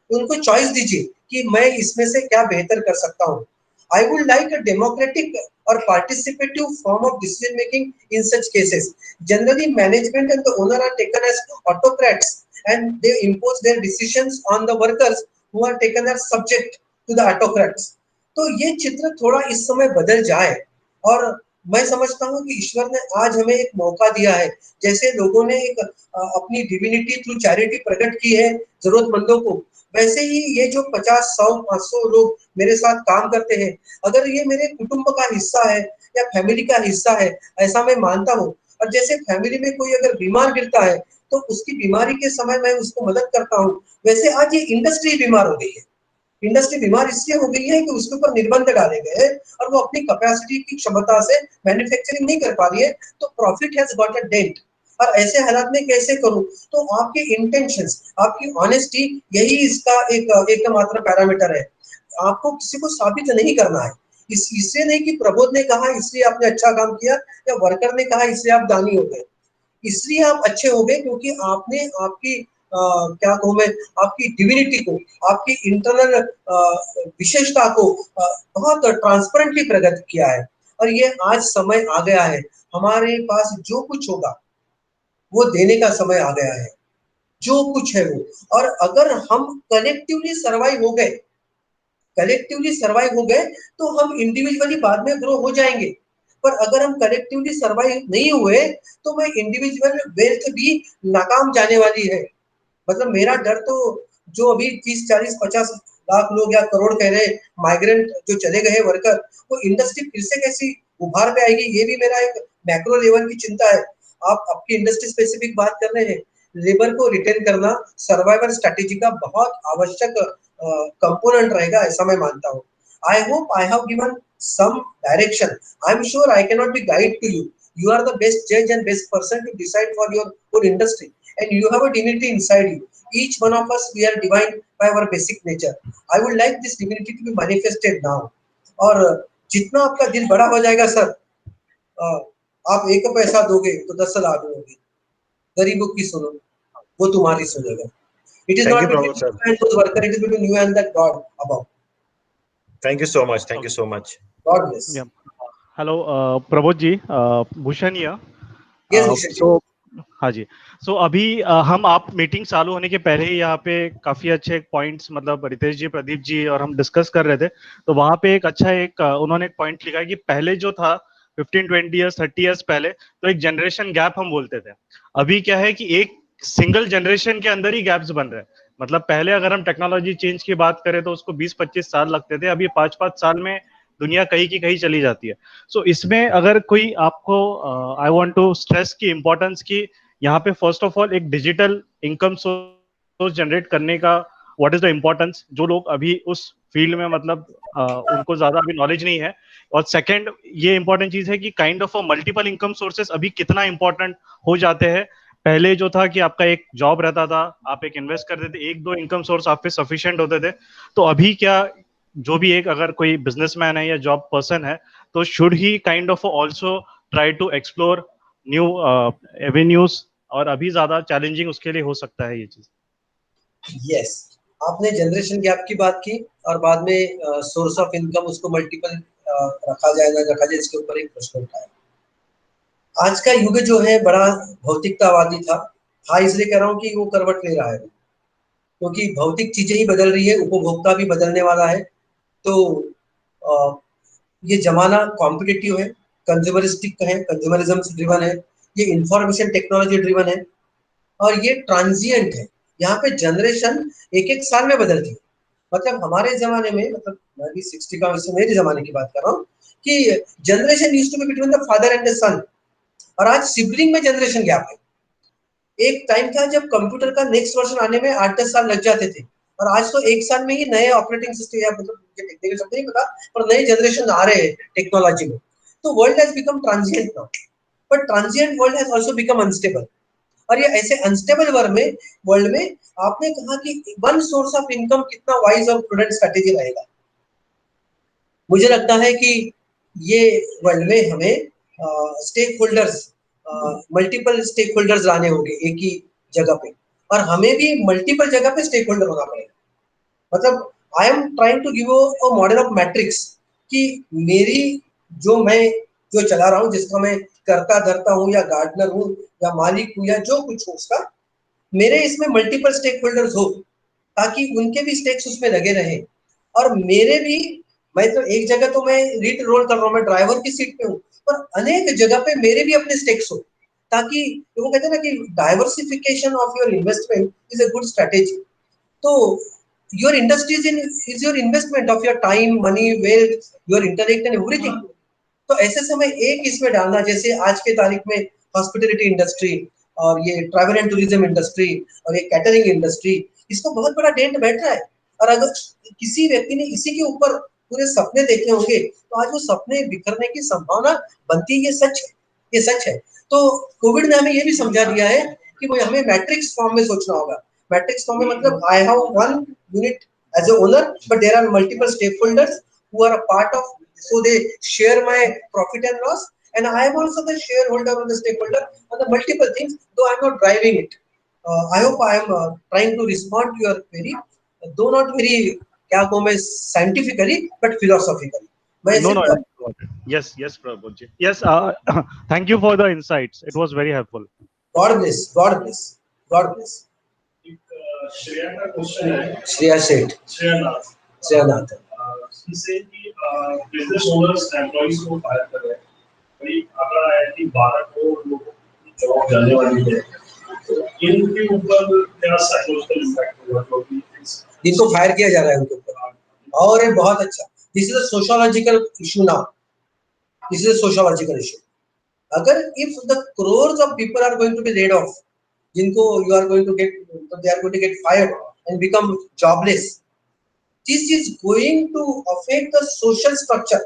उनको चॉइस दीजिए कि मैं इसमें से क्या बेहतर कर सकता हूँ। I would like a democratic or participative form of decision making in such cases. Generally, management and the owner are taken as autocrats and they impose their decisions on the workers who are taken as subject to the autocrats. तो ये चित्र थोड़ा इस समय बदल जाए और मैं समझता हूँ कि ईश्वर ने आज हमें एक मौका दिया है। जैसे लोगों ने एक अपनी डिविनिटी थ्रू चैरिटी प्रकट की है जरूरतमंदों को, वैसे ही ये जो 50, 100, 500 लोग मेरे साथ काम करते हैं, अगर ये मेरे कुटुंब का हिस्सा है या फैमिली का हिस्सा है, ऐसा मैं मानता हूँ। और जैसे फैमिली में कोई अगर बीमार गिरता है तो उसकी बीमारी के समय मैं उसको मदद करता हूँ, वैसे आज ये इंडस्ट्री बीमार हो गई है। इंडस्ट्री बीमार इसलिए हो गई है कि उसके ऊपर निर्बंध डाले गए हैं और वो अपनी कैपेसिटी की क्षमता से मैन्युफैक्चरिंग नहीं कर पा रही है, तो profit has got a dent. और ऐसे हालात में कैसे करूं? तो आपके इंटेंशंस, आपकी ऑनेस्टी, यही इसका एकमात्र पैरामीटर है। आपको किसी को साबित नहीं करना है। इसलिए नहीं कि प्रबोध ने कहा इसलिए आपने अच्छा काम किया या वर्कर ने कहा इसलिए आप दानी हो गए। इसलिए आप अच्छे हो गए क्योंकि आपने आपकी क्या कहूँ मैं, आपकी डिविनिटी को, आपकी इंटरनल विशेषता को बहुत ट्रांसपेरेंटली प्रकट किया है। और ये आज समय आ गया है, हमारे पास जो कुछ होगा वो देने का समय आ गया है, जो कुछ है वो। और अगर हम कलेक्टिवली सर्वाइव हो गए, कलेक्टिवली सर्वाइव हो गए तो हम इंडिविजुअली बाद में ग्रो हो जाएंगे। पर अगर हम कलेक्टिवली सर्वाइव नहीं हुए तो मैं इंडिविजुअल वेल्थ भी नाकाम जाने वाली है। मतलब मेरा डर तो जो अभी 30, 40, 50 लाख लोग या करोड़ कह रहे माइग्रेंट जो चले गए वर्कर, वो इंडस्ट्री फिर से कैसी उभार पे आएगी, ये भी मेरा एक मैक्रो लेवल की चिंता है। आप आपकी इंडस्ट्री स्पेसिफिक बात कर रहे हैं, लेबर को रिटेन करना सर्वाइवल स्ट्रेटेजी का बहुत आवश्यक कंपोनेंट रहेगा, ऐसा मैं मानता हूँ। आई hope I have given some direction. I'm sure I cannot be guide to you. You are the best judge and best person to decide for your own industry, and you have a divinity inside you. Each one of us, we are divine by our basic nature. I would like this divinity to be manifested now. और जितना आपका दिल बड़ा हो जाएगा sir, आप एक पैसा दोगे तो 10 लाख दोगे, गरीबों की सुनो, वो तुम्हारी सुनेगा। It is not between you and those workers, it is between you and that God above. Thank you so much. Thank you so much. God bless. Yeah. Hello, Prabodh ji, Bhushan here. Yes, Bhushan ji. So हाँ जी, सो अभी हम आप meeting चालू होने के पहले ही यहाँ पे काफी अच्छे पॉइंट्स, मतलब रितेश जी, प्रदीप जी और हम डिस्कस कर रहे थे, तो वहाँ पे एक अच्छा उन्होंने एक पॉइंट लिखा है कि पहले जो था 15-20 ईयर्स 30 ईयर्स पहले, तो एक जनरेशन गैप हम बोलते थे। अभी क्या है कि एक सिंगल जनरेशन के अंदर ही गैप्स बन रहे हैं। मतलब पहले अगर हम टेक्नोलॉजी चेंज की बात करें तो उसको 20-25 साल लगते थे, अभी 5-5 साल में दुनिया कहीं की कहीं चली जाती है। सो इसमें अगर कोई आपको, आई वांट टू स्ट्रेस की इम्पोर्टेंस की यहाँ पे फर्स्ट ऑफ ऑल एक डिजिटल इनकम सोर्स जनरेट करने का व्हाट इज द इम्पोर्टेंस, जो लोग अभी उस फील्ड में मतलब उनको ज्यादा अभी नॉलेज नहीं है। और सेकंड ये इंपॉर्टेंट चीज है कि kind of multiple income sources अभी कितना इंपॉर्टेंट हो जाते हैं। पहले जो था कि आपका एक जॉब रहता था, आप एक इन्वेस्ट करते थे, 1-2 इनकम सोर्स आप पे सफिशिएंट होते थे। तो अभी क्या, जो भी एक अगर कोई बिजनेसमैन है या जॉब पर्सन है, तो should he kind of also try to explore new avenues, और अभी ज्यादा चैलेंजिंग उसके लिए हो सकता है ये चीज। यस, आपने जनरेशन गैप की बात की और बाद में सोर्स ऑफ इनकम उसको मल्टीपल रखा जाए ना रखा जाए, इसके ऊपर एक प्रश्न उठाया। आज का युग जो है बड़ा भौतिकतावादी था। हाँ, इसलिए कह रहा हूँ कि वो करवट ले रहा है क्योंकि भौतिक चीजें ही बदल रही है, उपभोक्ता भी बदलने वाला है। तो ये जमाना कॉम्पिटिटिव है, कंज्यूमरिस्टिक है, कंज्यूमरिज्म से ड्रिवन है, ये इंफॉर्मेशन टेक्नोलॉजी ड्रिवन है और ये ट्रांजिएंट है। यहाँ पे जनरेशन एक साल में बदलती है। मतलब हमारे जमाने में, मतलब मैं भी 60 का, वैसे मेरे जमाने की बात कर रहा हूँ कि generation used to be between the father and the son, और आज सिबलिंग में जनरेशन गैप है। एक टाइम था जब कंप्यूटर का नेक्स्ट वर्जन आने में 8-10 साल लग जाते थे, और आज तो एक साल में ही नए ऑपरेटिंग सिस्टम या मतलब टेक्निकल शब्द नहीं पता, पर नए जनरेशन आ रहे हैं टेक्नोलॉजी में। तो world has become transient now, but transient world has also become unstable. और ये ऐसे अनस्टेबल वर्ल्ड में आपने कहा कि वन सोर्स ऑफ इनकम कितना वाइज और प्रूडेंट स्ट्रेटेजी रहेगा। मुझे लगता है कि ये वर्ल्ड में हमें stakeholders, multiple stakeholders लाने होंगे एक ही जगह पे, और हमें भी मल्टीपल जगह पे स्टेक होल्डर होना पड़ेगा। मतलब I am trying to give a model of matrix कि मेरी मैं जो चला रहा हूँ, जिसका मैं करता धरता हूँ या गार्डनर हूँ या मालिक हूँ या जो कुछ हो उसका, मेरे इसमें मल्टीपल स्टेक होल्डर्स हो ताकि उनके भी स्टेक्स उसमें लगे रहे, और मेरे भी, मैं तो एक जगह तो मैं रीड रोल कर रहा हूँ, मैं ड्राइवर की सीट पे हूँ, पर अनेक जगह पे मेरे भी अपने स्टेक्स हो, ताकि वो कहते हैं ना कि diversification of your investment is a good strategy. तो your industry is your investment of your time, money, wealth, your intellect and everything. तो ऐसे समय एक इसमें डालना, जैसे आज के तारीख में हॉस्पिटैलिटी इंडस्ट्री और ये ट्रैवल एंड टूरिज्म इंडस्ट्री और ये कैटरिंग इंडस्ट्री, इसको बहुत बड़ा डेंट बैठ रहा है। और अगर किसी व्यक्ति ने इसी के ऊपर पूरे सपने देखे होंगे तो आज वो सपने बिखरने की संभावना बनती है। ये सच है, ये सच है। तो कोविड ने हमें ये भी समझा दिया है कि वो हमें मैट्रिक्स फॉर्म में सोचना होगा। मैट्रिक्स फॉर्म में मतलब I have one unit as a owner, but there are multiple stakeholders who are a part of, so they share my profit and loss, and I am also the shareholder or the stakeholder on the multiple things, though I am not driving it. I hope I am trying to respond to your query, though not very क्या कहूँ मैं scientifically but philosophically. No, no. Yes, yes, Prabhuji. Yes, thank you for the insights. It was very helpful. God bless, God bless, God bless. Shreya का question है, श्रेया सेठ, श्रेया नाथ, इससे कि business owners employees को fire कर रहे हैं, भाई आंकड़ा है कि 12 करोड़ लोगों की जॉब जाने वाली है, तो इनके ऊपर क्या साइकोलॉजिकल इम्पैक्ट होगा क्योंकि जिनको फायर किया जा रहा है उनके ऊपर? और ये बहुत अच्छा, this is a sociological issue now, this is a sociological issue. अगर if the crores of people are going to be laid off, जिनको you are going to get, they are going to get fired and become jobless, this is going to affect the social structure.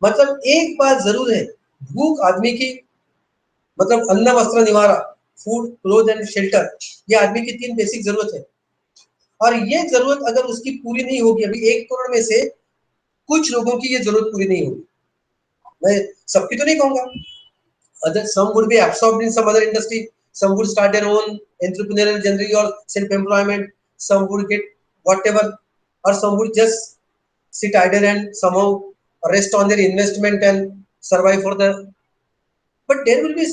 मतलब एक बात जरूर है, भूख आदमी की, मतलब अन्न वस्त्र निवारा, फूड क्लोथ एंड शेल्टर, ये आदमी की 3 बेसिक जरूरत है। और ये जरूरत अगर उसकी पूरी नहीं होगी, अभी 1 करोड़ में से कुछ लोगों की ये जरूरत पूरी नहीं होगी, मैं सबकी तो नहीं कहूंगा, other some would be absorbed in some other industry, some would start their own entrepreneurial journey or self employment, some would get whatever, or some would just sit idle and somehow rest on their investment and survive for the, but there will be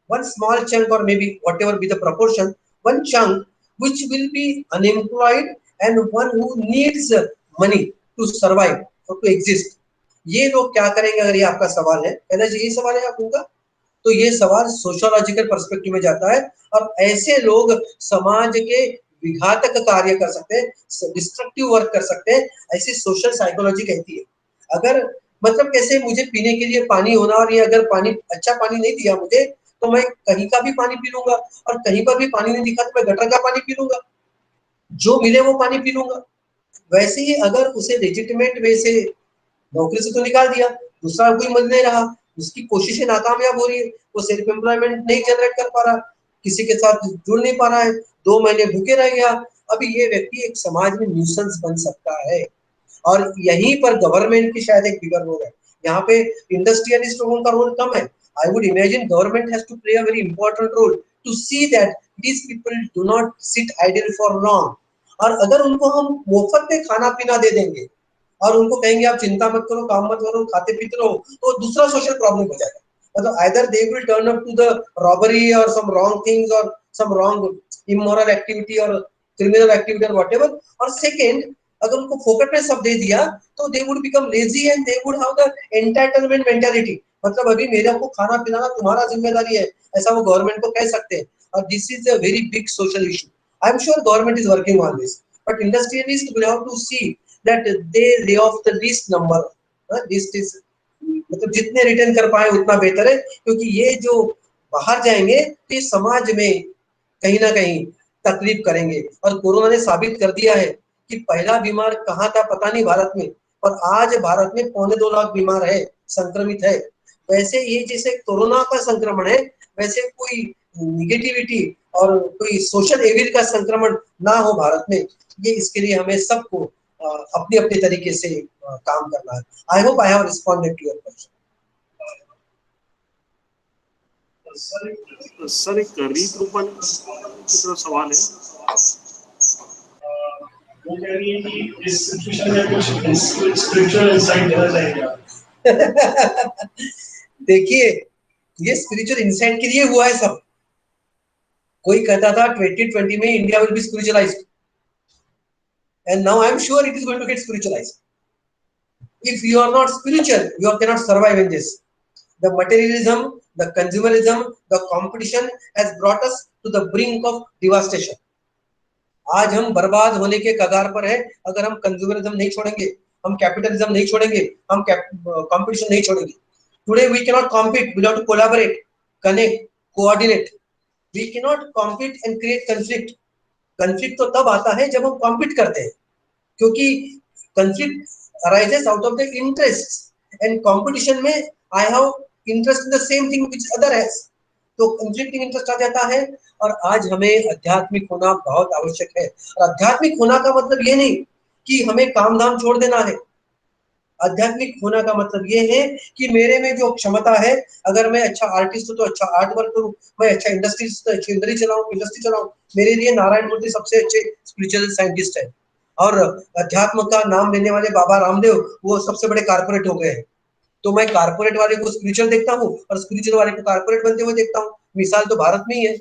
one small chunk, or maybe whatever be the proportion, one chunk which will be unemployed and one who needs money to survive or to exist. ये लोग क्या करेंगे? अगर ये आपका सवाल है, कहना चाहिए यही सवाल है आपका, तो ये सवाल सोशियोलॉजिकल पर्सपेक्टिव में जाता है, और ऐसे लोग समाज के विघातक कार्य कर सकते हैं, डिस्ट्रक्टिव वर्क कर सकते हैं, ऐसी सोशल साइकोलॉजी कहती है। अगर मतलब कैसे मुझे पीने के लिए पानी होना, और ये अगर पानी अच्छा पानी नहीं दिया मुझे, तो मैं कहीं का भी पानी पी लूंगा, और कहीं पर भी पानी नहीं दिखा तो मैं गटर का पानी पी लूंगा, जो मिले वो पानी पी लूंगा। वैसे ही अगर उसे लेजिटिमेट वे से नौकरी से तो निकाल दिया, दूसरा कोई मिल नहीं रहा, उसकी कोशिशें नाकामयाब हो रही है, वो सेल्फ एम्प्लॉयमेंट नहीं जनरेट कर पा रहा, किसी के साथ जुड़ नहीं पा रहा है, 2 महीने भूखे रह गया, अभी ये व्यक्ति एक समाज में न्यूसेंस बन सकता है। और यहीं पर गवर्नमेंट की शायद एक बिगर रोल है, यहाँ पे इंडस्ट्रियलिस्ट लोगों का रोल कम है। I would imagine government has to play a very important role to see that these people do not sit idle for long. और अगर उनको हम मुफ्त में खाना पीना दे देंगे और उनको कहेंगे आप चिंता मत करो, काम मत करो, खाते पीते रहो, तो दूसरा सोशल प्रॉब्लम हो जाएगा। मतलब either they will turn up to the robbery or some wrong things or some wrong immoral activity or criminal activity or whatever, or second अगर उनको फोकट में सब दे दिया तो they would become lazy and they would have the entitlement mentality, मतलब अभी मेरे को खाना पिलाना तुम्हारा जिम्मेदारी है, ऐसा वो गवर्नमेंट को कह सकते हैं। और this is a very big social issue. I am sure government is working on this, but industrialists will have to see that they lay off the least number, least is मतलब जितने return कर पाए उतना बेहतर है, क्योंकि ये जो बाहर जाएंगे तो समाज में कहीं ना कहीं तकलीफ करेंगे। और कोरोना ने साबित कर दिया है कि पहला बीमार कहाँ था पता नहीं भारत में, और आज भारत में 2.25 लाख बीमार है, संक्रमित है। वैसे ये जैसे कोरोना का संक्रमण है, वैसे कोई निगेटिविटी और कोई सोशल एविल का संक्रमण ना हो भारत में, ये इसके लिए हमें सबको अपने अपने तरीके से काम करना है। I hope I have responded to your question. Sir एक रीत रूपन की तरफ सवाल है, वो कह रही है कि इस सिचुएशन में कुछ स्पिरिचुअल इंसाइट देना चाहेंगे आप? देखिए, ये स्पिरिचुअल इंसाइट के लिए हुआ है सब। कोई कहता था 2020 में India will be spiritualised, and now I am sure it is going to get spiritualized. If you are not spiritual, you cannot survive in this. The materialism, the consumerism, the competition has brought us to the brink of devastation. आज हम बर्बाद होने के कगार पर है अगर हम कंज्यूमरिज्म नहीं छोड़ेंगे, हम कैपिटलिज्म नहीं छोड़ेंगे, हम कंपटीशन नहीं छोड़ेंगे। Today we cannot compete, we have to collaborate, connect, coordinate. We cannot compete and create conflict. Conflict तो तब आता है जब हम compete करते हैं, क्योंकि conflict arises out of the interests, and competition में I have interest in the same thing which other has, तो conflicting interest आ जाता है। और आज हमें आध्यात्मिक होना बहुत आवश्यक है। और आध्यात्मिक होना का मतलब ये नहीं कि हमें काम धाम छोड़ देना है। आध्यात्मिक होना का मतलब ये है कि मेरे में जो क्षमता है, अगर मैं अच्छा आर्टिस्ट हूँ तो अच्छा आर्ट वर्क करूँ, मैं अच्छा इंडस्ट्री चलाऊं। मेरे लिए नारायण मूर्ति सबसे अच्छे स्पिरिचुअल साइंटिस्ट है, और अध्यात्म का नाम लेने वाले बाबा रामदेव वो सबसे बड़े कारपोरेट हो गए हैं। तो मैं कारपोरेट वाले को स्पिरिचुअल देखता हूँ और स्पिरिचुअल वाले को कारपोरेट बनते हुए देखता हूँ। मिसाल तो भारत में ही है।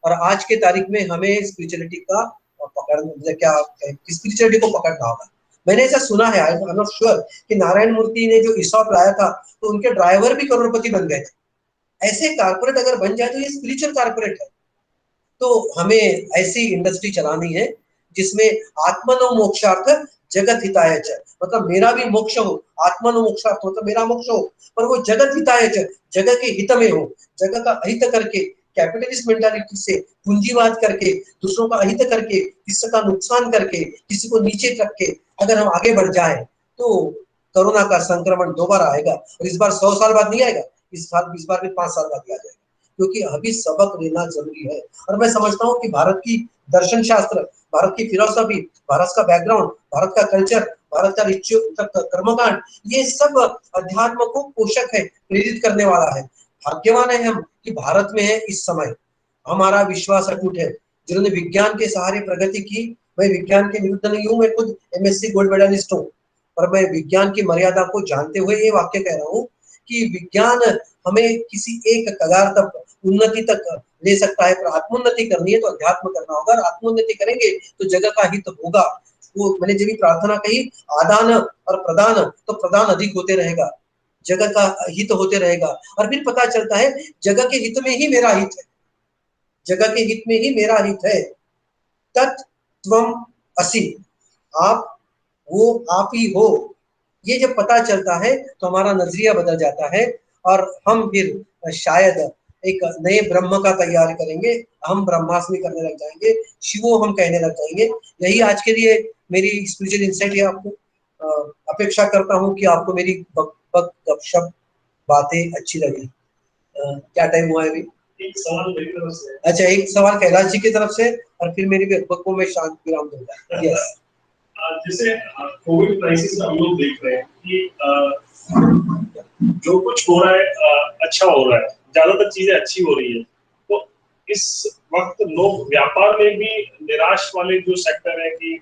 और आज के तारीख में हमें स्पिरिचुअलिटी का स्पिरिचुअलिटी को पकड़ना होगा। मैंने ऐसा सुना है, आई एम नॉट श्योर, कि नारायण मूर्ति ने जो ईसॉप लाया था तो उनके ड्राइवर भी करोड़पति बन गए थे। ऐसे कारपोरेट अगर बन जाए तो ये स्पिरिचुअल कारपोरेट है। तो हमें ऐसी इंडस्ट्री चलानी है जिसमें आत्मनो मोक्षार्थ जगत हिताय च, मतलब मेरा भी मोक्ष हो, आत्मनो मोक्षार्थ मतलब मेरा मोक्ष हो, पर वो जगत हिताय च, जगत के हित में हो। जगत का अहित करके, कैपिटलिस्ट मेंटालिटी से पूंजीवाद करके, दूसरों का अहित करके, किसी का नुकसान करके, किसी को नीचे रख के अगर हम आगे बढ़ जाएं तो कोरोना का संक्रमण दोबारा आएगा। और इस बार 100 साल बाद नहीं आएगा, इस बार भी 5 साल बाद ही आ जाएगा, क्योंकि अभी सबक लेना जरूरी है। और मैं समझता हूँ कि भारत की दर्शन शास्त्र, भारत की फिलोसफी, भारत का बैकग्राउंड, भारत का कल्चर, भारत का रिचुअल, कर्मकांड, ये सब अध्यात्म को पोषक है, प्रेरित करने वाला है। भाग्यवान है हम कि भारत में है इस समय। हमारा विश्वास अटूट है। जिन्होंने विज्ञान के सहारे प्रगति की, मैं विज्ञान के विरुद्ध नहीं हूँ, मैं खुद MSc गोल्ड मेडलिस्ट हूँ, पर मैं विज्ञान की मर्यादा को जानते हुए ये वाक्य कह रहा हूँ कि विज्ञान हमें किसी एक कगार तक, उन्नति तक ले सकता है, पर आत्मोन्नति करनी है तो अध्यात्म करना होगा। और आत्मोन्नति करेंगे तो जगह का हित होगा। वो मैंने जब भी प्रार्थना कही, आदान और प्रदान, तो प्रदान अधिक होते रहेगा, जगह का हित होते रहेगा। और फिर पता चलता है जगह के हित में ही मेरा हित है, जगह के हित में ही मेरा हित है। तत्त्वम असि, आप वो आप ही हो, ये जब पता चलता है तो हमारा नजरिया बदल जाता है और हम फिर शायद एक नए ब्रह्म का तैयार करेंगे। हम ब्रह्मास्मि करने लग जाएंगे, शिवो हम कहने लग जाएंगे। यही आज के लिए मेरी स्पिरिचुअल इंसाइट है। आपको अपेक्षा करता हूँ कि आपको मेरी गपशप बातें अच्छी लगी। क्या टाइम हुआ है अभी? एक सवाल मेरी तरफ से। अच्छा, एक सवाल कैलाश जी की तरफ से और फिर मेरी बकबक को मैं शांत विराम दूंगा। यस, जैसे कोविड क्राइसिस में हम लोग देख रहे हैं कि जो कुछ हो रहा है अच्छा हो रहा है, ज्यादातर चीजें अच्छी हो रही है। तो इस वक्त लोग व्यापार में भी निराश वाले जो सेक्टर है कि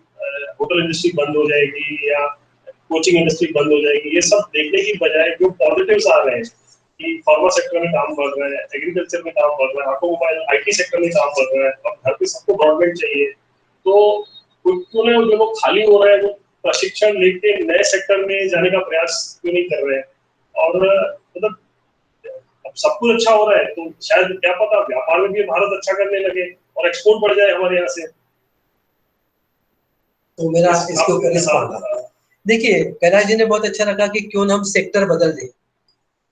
होटल इंडस्ट्री बंद हो जाएगी या कोचिंग इंडस्ट्री बंद हो जाएगी, ये सब देखने की बजाय जो पॉजिटिव्स आ रहे हैं कि फार्मा सेक्टर में काम बढ़ रहा है, एग्रीकल्चर में काम बढ़ रहा है, ऑटोमोबाइल IT सेक्टर में काम बढ़ रहा है, और घर पे सबको ब्रॉडबैंड चाहिए, तो जो लोग खाली हो रहे हैं वो प्रशिक्षण लेके नए सेक्टर में जाने का प्रयास क्यों नहीं कर रहे हैं? और मतलब अब सब कुछ अच्छा हो रहा है तो शायद क्या पता व्यापार में भी भारत अच्छा करने लगे और एक्सपोर्ट बढ़ जाए हमारे यहाँ से। तो मेरा इसके ऊपर रिस्पॉन्ड, देखिए कैलाश जी ने बहुत अच्छा रखा कि क्यों ना हम सेक्टर बदल दें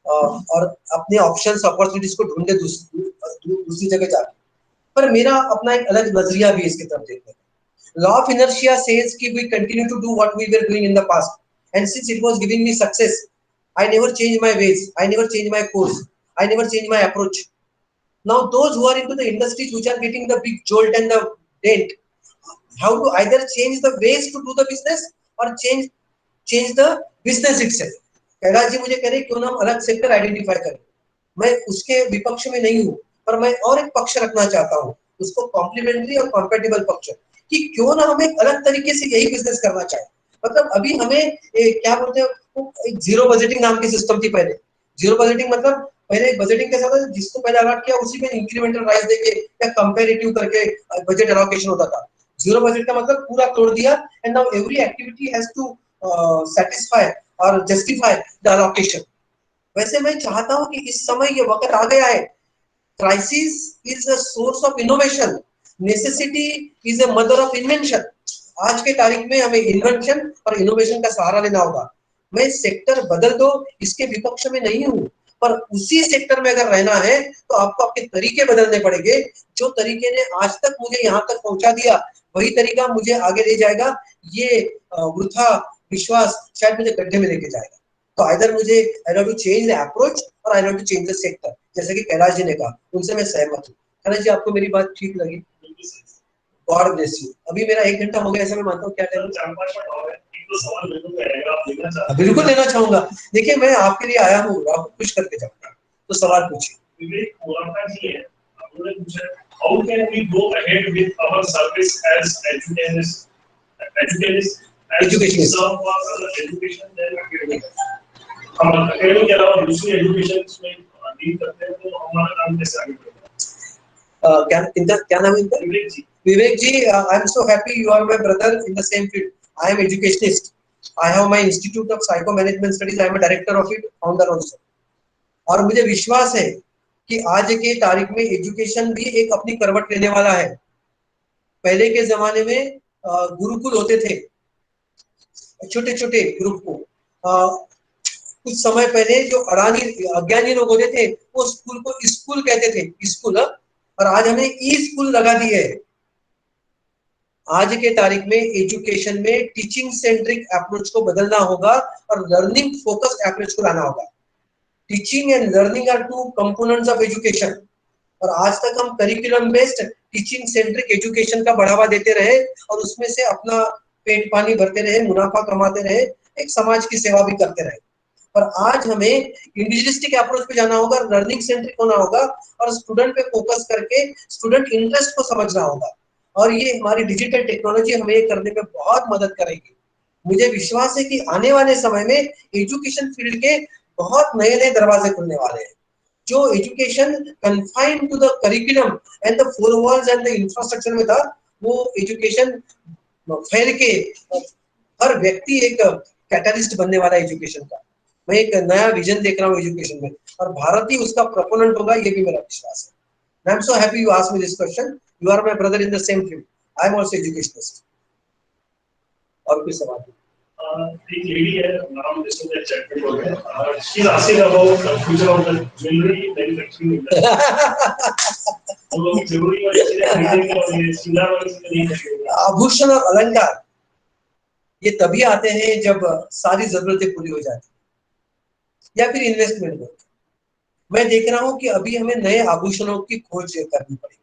और अपने ऑप्शंस अपॉर्चुनिटीज को ढूंढे दूसरी जगह जाके। पर मेरा अपना एक अलग नजरिया भी इसकी तरफ देखने का। लॉ ऑफ इनर्शिया सेज कि we continue to do what we were doing in the past and since it was giving me success I never change my ways, I never change my course, I never change my approach. Now those who are into the industries which are getting the big jolt and the dent have to either change the ways to do the business or change the business itself. Kailash ji मुझे कह रहे क्यों ना हम अलग sector identify करें। मैं उसके विपक्ष में नहीं हूँ, पर मैं और एक पक्ष रखना चाहता हूँ, उसको कॉम्प्लीमेंट्री और कॉम्पेटिबल पक्ष, कि क्यों ना हम एक अलग तरीके से यही बिजनेस करना चाहें। मतलब अभी हमें क्या बोलते हैं, एक जीरो बजटिंग नाम की सिस्टम थी पहले। जीरो बजटिंग मतलब पहले बजटिंग कैसा था, जिसको पहले अलॉट किया उसी में इंक्रीमेंटल राइज देके या कंपैरेटिव करके बजट एलोकेशन होता था। जीरो बजट का मतलब पूरा तोड़ दिया and now every activity has to satisfy और जस्टिफाई द एलोकेशन। वैसे मैं चाहता हूं कि इस समय ये वक्त आ गया है, crisis is a source of innovation, necessity is a mother of invention. आज के तारीख में हमें इन्वेंशन और इनोवेशन का सहारा लेना होगा। मैं सेक्टर बदल दो इसके विपक्ष में नहीं हूं, पर उसी सेक्टर में अगर रहना है तो आपको आपके तरीके बदलने पड़ेंगे। जो तरीके ने आज तक मुझे यहाँ तक पहुंचा दिया वही तरीका मुझे आगे ले जाएगा। ये वृथा विश्वास शायद मुझे गड्ढे में लेके जाएगा। तो आइदर मुझे I have to change the approach और I have to change the sector, जैसे कि कैलाश जी ने कहा, उनसे मैं सहमत हूँ। कैलाश जी आपको मेरी बात ठीक लगी? God bless you. अभी मेरा 1 घंटा हो गया ऐसा मैं मानता हूँ। क्या बिल्कुल लेना चाहूंगा। देखिए मैं आपके लिए आया हूँ, आपको खुश करके जाऊंगा, तो सवाल पूछिए। विवेक मोराटा जी है, उन्होंने पूछा how can we go ahead with our service as educationists serve for other education than academic। हम academic के अलावा दूसरी education में डील करते हैं तो हमारा काम कैसे आगे बढ़ेगा? क्या नाम है इनका? Vivek ji, I am so happy you are my brother in the same field. I am educationist, I have my institute of psycho management studies, I am director of it, founder also. और मुझे विश्वास है कि आज के तारीख में एजुकेशन भी एक अपनी करवट लेने वाला है। पहले के जमाने में गुरुकुल होते थे, छोटे छोटे गुरुकुल। कुछ समय पहले जो अज्ञानी लोग होते थे वो स्कूल को स्कूल कहते थे, स्कूल। और आज हमने ई स्कूल लगा दी है। आज के तारीख में एजुकेशन में टीचिंग सेंट्रिक अप्रोच को बदलना होगा और लर्निंग फोकस्ड अप्रोच को लाना होगा। Teaching and learning are two components of education. और आज तक हम curriculum based teaching centric education का बढ़ावा देते रहे और उसमें से अपना पेट पानी भरते रहे, मुनाफा कमाते रहे, एक समाज की सेवा भी करते रहे। पर आज हमें इंडिविजुअलिस्टिक अप्रोच पे जाना होगा, लर्निंग सेंट्रिक होना होगा और स्टूडेंट पे फोकस करके स्टूडेंट इंटरेस्ट को समझना होगा। और ये हमारी डिजिटल टेक्नोलॉजी हमें ये करने में बहुत मदद करेगी। मुझे विश्वास है कि आने वाले समय में एजुकेशन फील्ड के बहुत नए नए दरवाजे खुलने वाले हैं। जो education confined to the curriculum and the four walls and the infrastructure में था, वो एजुकेशन फैल के हर व्यक्ति एक कैटलिस्ट बनने वाला है एजुकेशन का। मैं एक नया विजन देख रहा हूँ एजुकेशन में और भारत ही उसका प्रोपोनेंट होगा, ये भी मेरा विश्वास है। I am so happy you asked me this question. You are my brother in the same field, I am also educationist. और कोई सवाल? एक लेडी है, नाम जिसको मैं चेक कर रहा हूं, she is asking about the future of the jewellery manufacturing industry. हम लोग ज्वेलरी वाली चीजें खरीदेंगे और ये सिंगार वाली चीजें नहीं खरीदेंगे। आभूषण और अलंकार ये तभी आते हैं जब सारी जरूरतें पूरी हो जाती या फिर इन्वेस्टमेंट हो। मैं देख रहा हूं कि अभी हमें नए आभूषणों की खोज करनी पड़ेगी,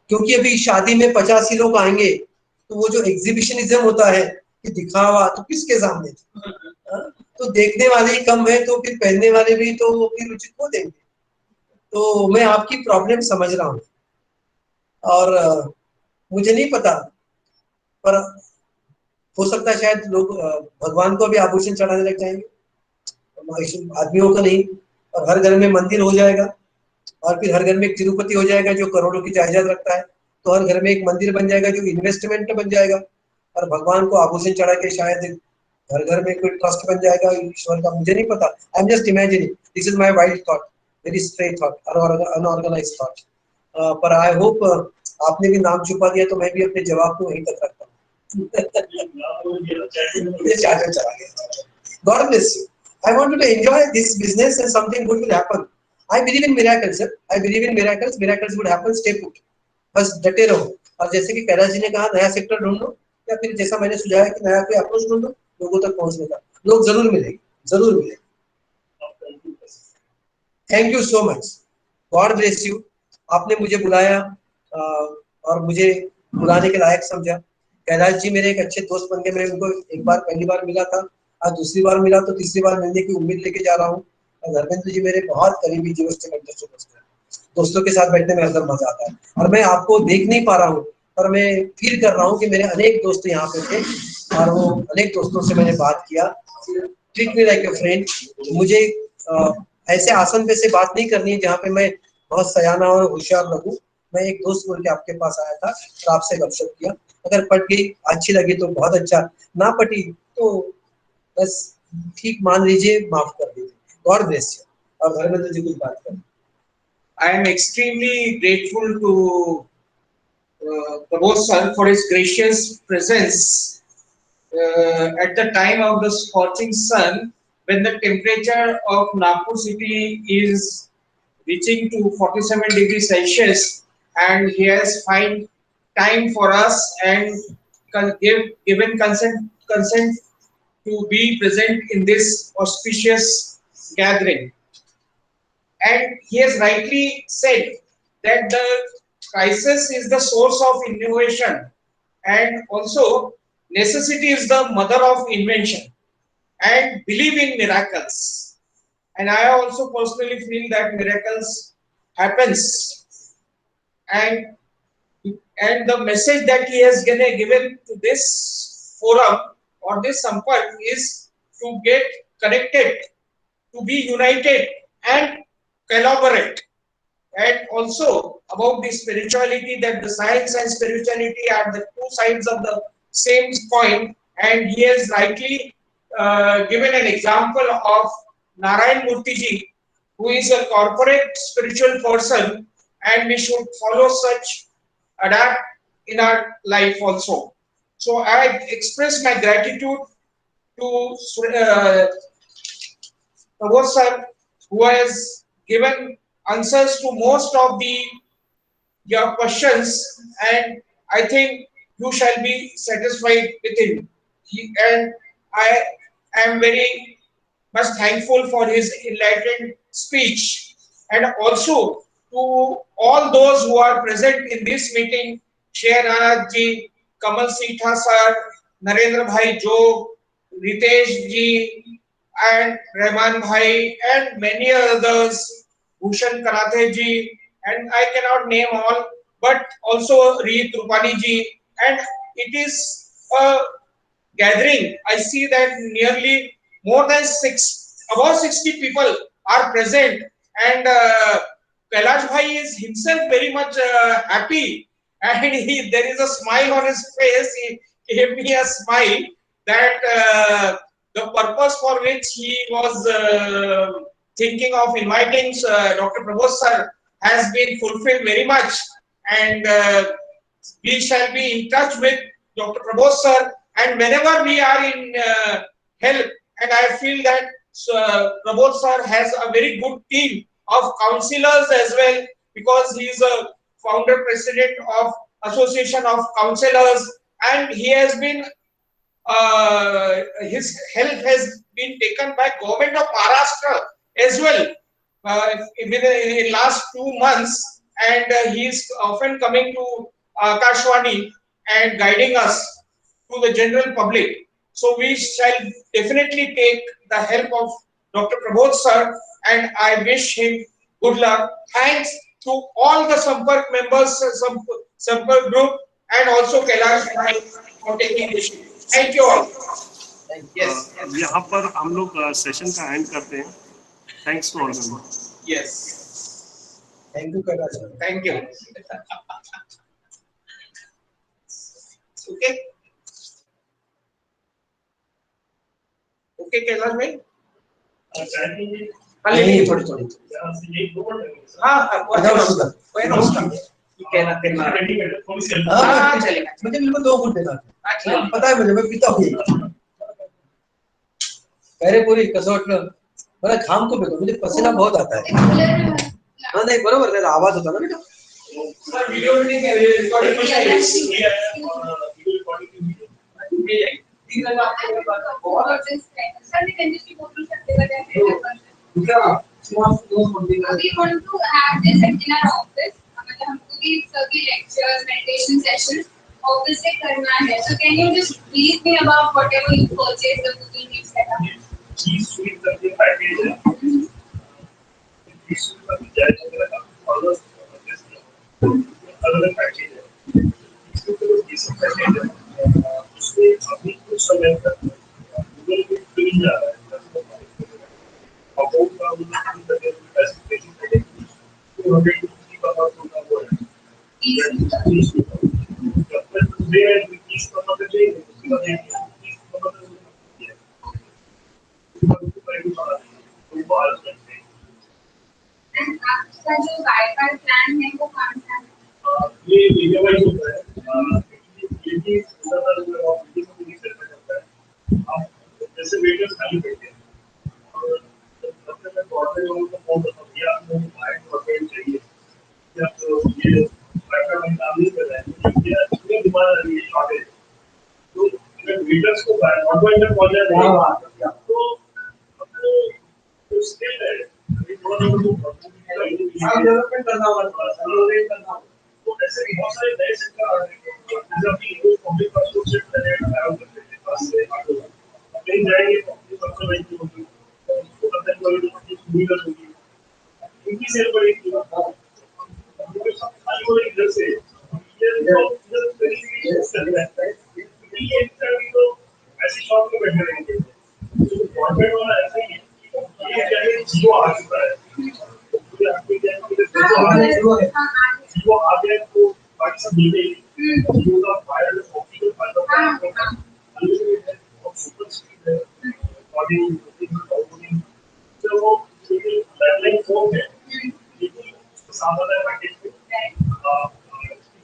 क्योंकि अभी शादी में 85 लोग आएंगे तो वो जो एग्जीबिशनिज्म होता है कि दिखावा, तो किसके सामने? तो देखने वाले ही कम है तो फिर पहनने वाले भी तो फिर रुचि खो देंगे। तो मैं आपकी प्रॉब्लम समझ रहा हूँ और मुझे नहीं पता, पर हो सकता है शायद लोग भगवान को भी आभूषण चढ़ाने लग जाएंगे, आदमियों को नहीं। और हर घर में मंदिर हो जाएगा और फिर हर घर में एक तिरुपति हो जाएगा जो करोड़ों की जायदाद रखता है। तो हर घर में एक मंदिर बन जाएगा जो इन्वेस्टमेंट बन जाएगा और भगवान को आभूषण चढ़ा के शायद हर घर में कोई ट्रस्ट बन जाएगा ईश्वर का। मुझे नहीं पता, I am just imagining, this is my wild thought, very stray thought, unorganised thought. पर आई होप आपने भी नाम छुपा दिया तो मैं भी अपने जवाब को वहीं तक रखता हूँ। God bless you. I want you to enjoy this business and something good will happen. I believe in miracles, sir. I believe in miracles. Miracles would happen. Stay put. बस डटे रहो. और जैसे कि कैलाश जी ने कहा, नया सेक्टर ढूंढ लो, या फिर जैसा मैंने सुझाया कि नया कोई अप्रोच ढूंढ लो, लोगों तक पहुंचने का. लोग जरूर मिलेंगे, जरूर मिलेंगे. Thank you so much. God bless you. आपने मुझे बुलाया और मुझे बुलाने के लायक समझा. कैलाश जी मेरे एक अच्छे दोस्त बन के, मैं उनको एक बार पहली बार मिला था, आज दूसरी बार मिला, तो तीसरी बार मिलने की उम्मीद लेके जा रहा हूँ. और धर्मेंद्र जी मेरे बहुत करीबी दोस्त हैं. दोस्तों के साथ बैठने में हरदम मजा आता है. और मैं आपको देख नहीं पा रहा हूँ, पर मैं फील कर रहा हूँ कि मेरे अनेक दोस्त यहाँ पे थे और वो अनेक दोस्तों से मैंने बात किया. ट्रीट मी लाइक अ फ्रेंड. मुझे ऐसे आसन पे से बात नहीं करनी है जहाँ पे मैं बहुत सयाना और होशियार लगूं. मैं एक दोस्त बोल के आपके पास आया था और आपसे गपशप किया. अगर पट गई, अच्छी लगी तो बहुत अच्छा, ना पटी तो बस ठीक मान लीजिए, माफ कर दीजिए. God bless you. और धर्मेंद्र जी कुछ बात करें. I am extremely grateful to Prabodh sir for his gracious presence at the time of the scorching sun, when the temperature of Nagpur city is reaching to 47 degrees Celsius, and he has find time for us and given consent to be present in this auspicious gathering. And he has rightly said that the crisis is the source of innovation, and also necessity is the mother of invention, and believe in miracles. And I also personally feel that miracles happens, and the message that he has given to this forum or this sampark is to get connected, to be united and collaborate. And also about the spirituality, that the science and spirituality are the two sides of the same coin. And he has rightly given an example of Narayan Murthy ji, who is a corporate spiritual person, and we should follow such, adapt in our life also. So I express my gratitude to Prabodh sir, who has given answers to most of your questions, and I think you shall be satisfied with him. And I am very much thankful for his enlightened speech, and also to all those who are present in this meeting: Sher Anand ji, Kamal Sitha sir, Narendra Bhai Jog, Ritesh ji, and Rahman Bhai, and many others, Bhushan Karathe ji, and I cannot name all, but also Reet Rupani ji. And it is a gathering. I see that nearly more than about 60 people are present, and Kailash Bhai is himself very much happy, and there is a smile on his face. He gave me a smile that the purpose for which he was thinking of inviting Dr. Prabodh sir has been fulfilled very much, and we shall be in touch with Dr. Prabodh sir, and whenever we are in help, and I feel that Prabodh sir has a very good team of counselors as well, because he is a founder president of Association of Counselors, and he has been his help has been taken by government of Maharashtra as well in last 2 months, and he is often coming to Akashwani and guiding us to the general public. So we shall definitely take the help of Dr. Prabodh sir, and I wish him good luck. Thanks to all the Sampark members, Sampark group, and also Kailash Bhai for taking this. Thank you all. Yes. यहाँ पर हम लोग session का and करते हैं. Thanks to all of you. Yes. Thank you, Kailash. Thank you. Okay. Okay, Kailash bhai. नहीं, थोड़ी हाँ, चलेगा. मुझे बिल्कुल 2 घंटे देना पता है मुझे, मैं पीता हूँ. पहले पूरी कसौट मेरा घाम को बेटा, मुझे पसीना बहुत आता है। हाँ नहीं बरोबर तेरा आवाज होता ना बेटा। सर वीडियो नहीं है, रिकॉर्डिंग नहीं है, ये है वीडियो रिकॉर्डिंग नहीं है। 3 घंटा आपके पास बहुत sir we can just go through certificate. क्या We want to have this in our office. मतलब हमको भी सभी lectures, meditation sessions office से करना है. So can you just brief me about whatever you purchase the Google Meet setup? चीज सुविध करके पैकेज है, चीज सुविध करके जाएगा अलग अलग पैकेज है, इसमें तो बेसिक पैकेज है, उसमें अभी कुछ समय तक गूगल पे फ्री जा रहा है, और वो का पैसे बेसिक पैकेज तो हमें की बात होगा वो है, जब तक मुझे इस तरह से चाहिए उसके बाद इस तरह से आपका जो वाईफाई प्लान है वो कौन सा है? ये एरिया वाइज होता है, ये भी ज़्यादातर मीटिंग में नहीं करना होता है, आप जैसे वेटर्स खाली बैठे हैं और जब तक मैं कॉर्पोरेट लोगों को फोन करता हूँ कि आपको बाइक कॉर्पोरेट चाहिए या तो ये बाइक में काम नहीं कर रहा है ये पूरी डिमांड आ रही है शॉर्टेज, तो अगर वेटर्स को कॉर्पोरेट में पहुंच जाए तो तो स्किल है डेवलपमेंट करना होगा, डेवलपमेंट करना होगा। तो ऐसे बहुत सारे नए सेक्टर आ रहे हैं जब भी वो पब्लिक ट्रांसपोर्ट से पहले ट्रैवल करते थे बस से ऑटो कहीं जाएंगे पब्लिक ट्रांसपोर्ट की होगी तो पता नहीं कोई सुविधा होगी इनकी सेल बढ़ेगी क्योंकि सब खाली हो इधर से ये तो इधर वेरी है ये तो ऐसी शॉप में बैठे रहेंगे तो गवर्नमेंट वाला ऐसा ही है ये क्या है जियो आ चुका है पूरे आपके क्या है वो आ गए तो बाकी सब मिल गई जियो का फायर ऑप्टिकल फाइबर अनलिमिटेड है और सुपर स्पीड है बॉडी डाउनलोडिंग तो वो लैंडलाइन फोन है लेकिन सामान है पैकेज में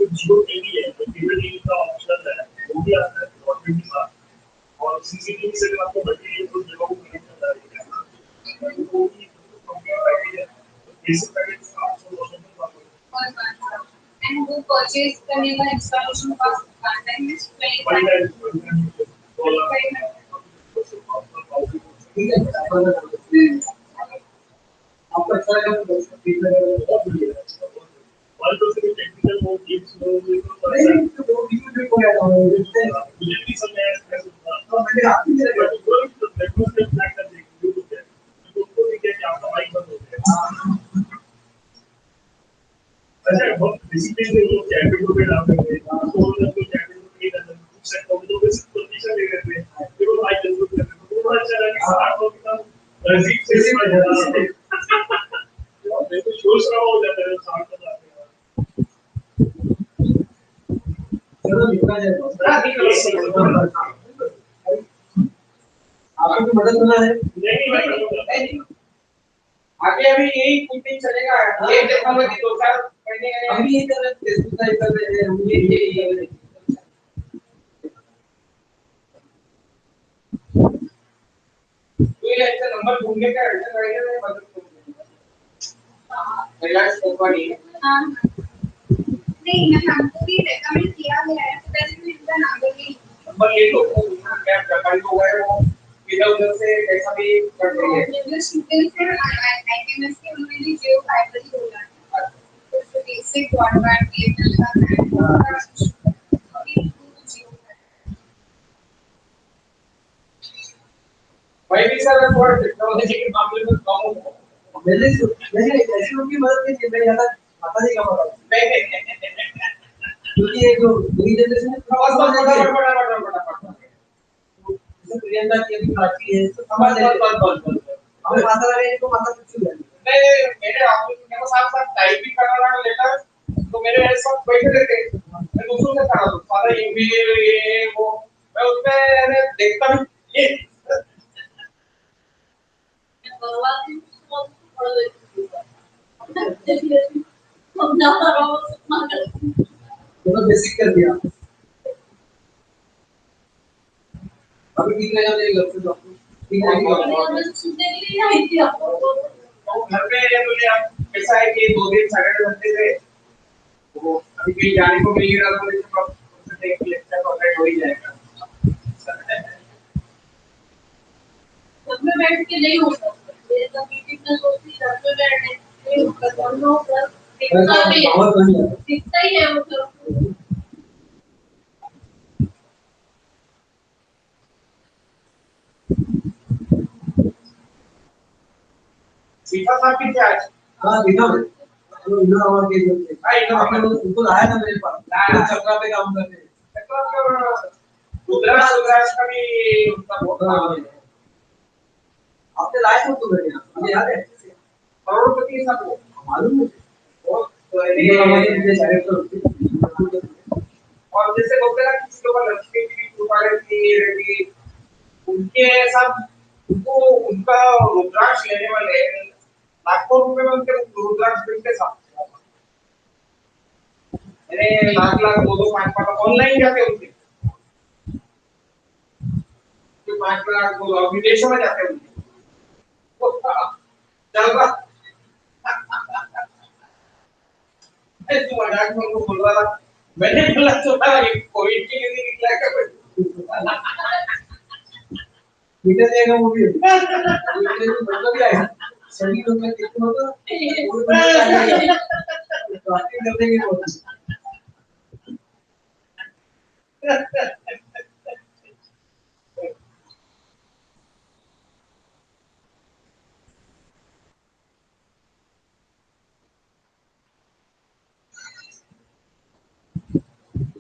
जियो टीवी है तो केबल टीवी का ऑप्शन है वो भी आता है गवर्नमेंट के साथ और सीसीटीवी से आपको बैटरी तो जगह को कनेक्ट करना है वो भी कंप्लीट पैकेज है बेसिक पैकेज आपको And वो purchase करने का installation cost कितना है? आपको अच्छा लगा तो ठीक लगेगा बहुत बढ़िया है और तो सिर्फ टेक्निकल वो टिप्स वो नहीं तो वो वीडियो भी कोई आता है मुझे भी समझ आया तो मैंने आपकी तो नेटवर्क से ट्रैक कर देखिए यूट्यूब पे तो उसको भी क्या कि आपका माइक बंद हो गया अच्छा बहुत डिसिप्लिन से वो चैट को भी डाल देते हैं तो वो लोग चैट को नहीं करते कुछ सेट हो तो बस परमिशन ले लेते हैं फिर वो माइक जरूर करते हैं तो अच्छा लगा कि सारा लोग का अजीब से समझ आता है मैं तो सोच रहा हूँ जाते हैं साथ में जाते हैं चलो निकला जाए आपको भी मदद करना है नहीं भाई आगे अभी यही मीटिंग चलेगा ये टेक्नोलॉजी 2-4 महीने हम भी यही कर रहे हैं फेसबुक का कर रहे हैं हम भी यही कोई ऐसा नंबर ढूंढने का ऐसा करेंगे मैं मदद करूंगा रिलायंस कंपनी नहीं मैं हमको भी रेकमेंड किया गया है तो वैसे भी इनका नंबर भी नंबर ले लो क्या प्रकार का हुआ है वो इधर उधर से कैसा भी कर रही है जो स्टूडेंट से आईएमएस के उन्होंने भी जियो फाइबर ही बोला है तो बेसिक ब्रॉडबैंड केबल का भाई भी सर थोड़ा टेक्नोलॉजी के मामले में कम हूं मैंने ऐसी लोगों की मदद की मैं ज्यादा पता नहीं कमा रहा क्योंकि ये जो नई जनरेशन है थोड़ा बहुत बड़ा जैसे प्रियंका की अभी बाकी है तो समझ ले हम माता रहे को माता कुछ नहीं मेरे ऑफिस में को साथ साथ टाइप भी करना था लेटर तो मेरे साथ बैठे रहते मैं दूसरों से करा दो सारा ईमेल ये वो मैं उसमें देखता हूं ये तो बेसिक कर दिया अभी ठीक रहेगा मेरे घर से सुनने के लिए आई थी आपको। तो घर पे मुझे अब कैसा है कि 2 दिन सैटरडे संडे थे, तो अभी कहीं जाने को मिल रहा था, तो एक लेक्चर तो अटेंड हो ही जाएगा। घर में बैठ के नहीं होता, मेरे तो मीटिंग में होती है, घर में बैठ के नहीं होता, दोनों पर दिखता ही है वो तो। सीखा था कि क्या आज? हाँ देखा मैं, वो इंदिरा आवास के जो थे, आपने उनको लाया था मेरे पास, चक्रा पे काम करते थे। रुद्राक्ष का भी उनका बहुत नाम है। आपने लाए थे उनको मेरे यहाँ, मुझे याद है। करोड़पति है सब वो, मालूम है। बहुत इंदिरा आवास के जो डायरेक्टर होते हैं। और जैसे बोलते हैं ना किसी के ऊपर लक्ष्मी जी की कृपा रहती, उनके सब उनको उनका रुद्राक्ष लेने वाले लाखों रुपए में उनके रुद्राक्ष बिकते सब। मैंने लाख 2-2 5-5 ऑनलाइन जाते उनके, 5 लाख 2 लाख विदेशों में जाते उनके, चल रहा तू मजाक में उनको बोल रहा था, मैंने बोला तो था कोविड के लिए निकला क्या निकल जाएगा वो भी मतलब क्या है, सभी लोग का कितना होगा बातें करने की बहुत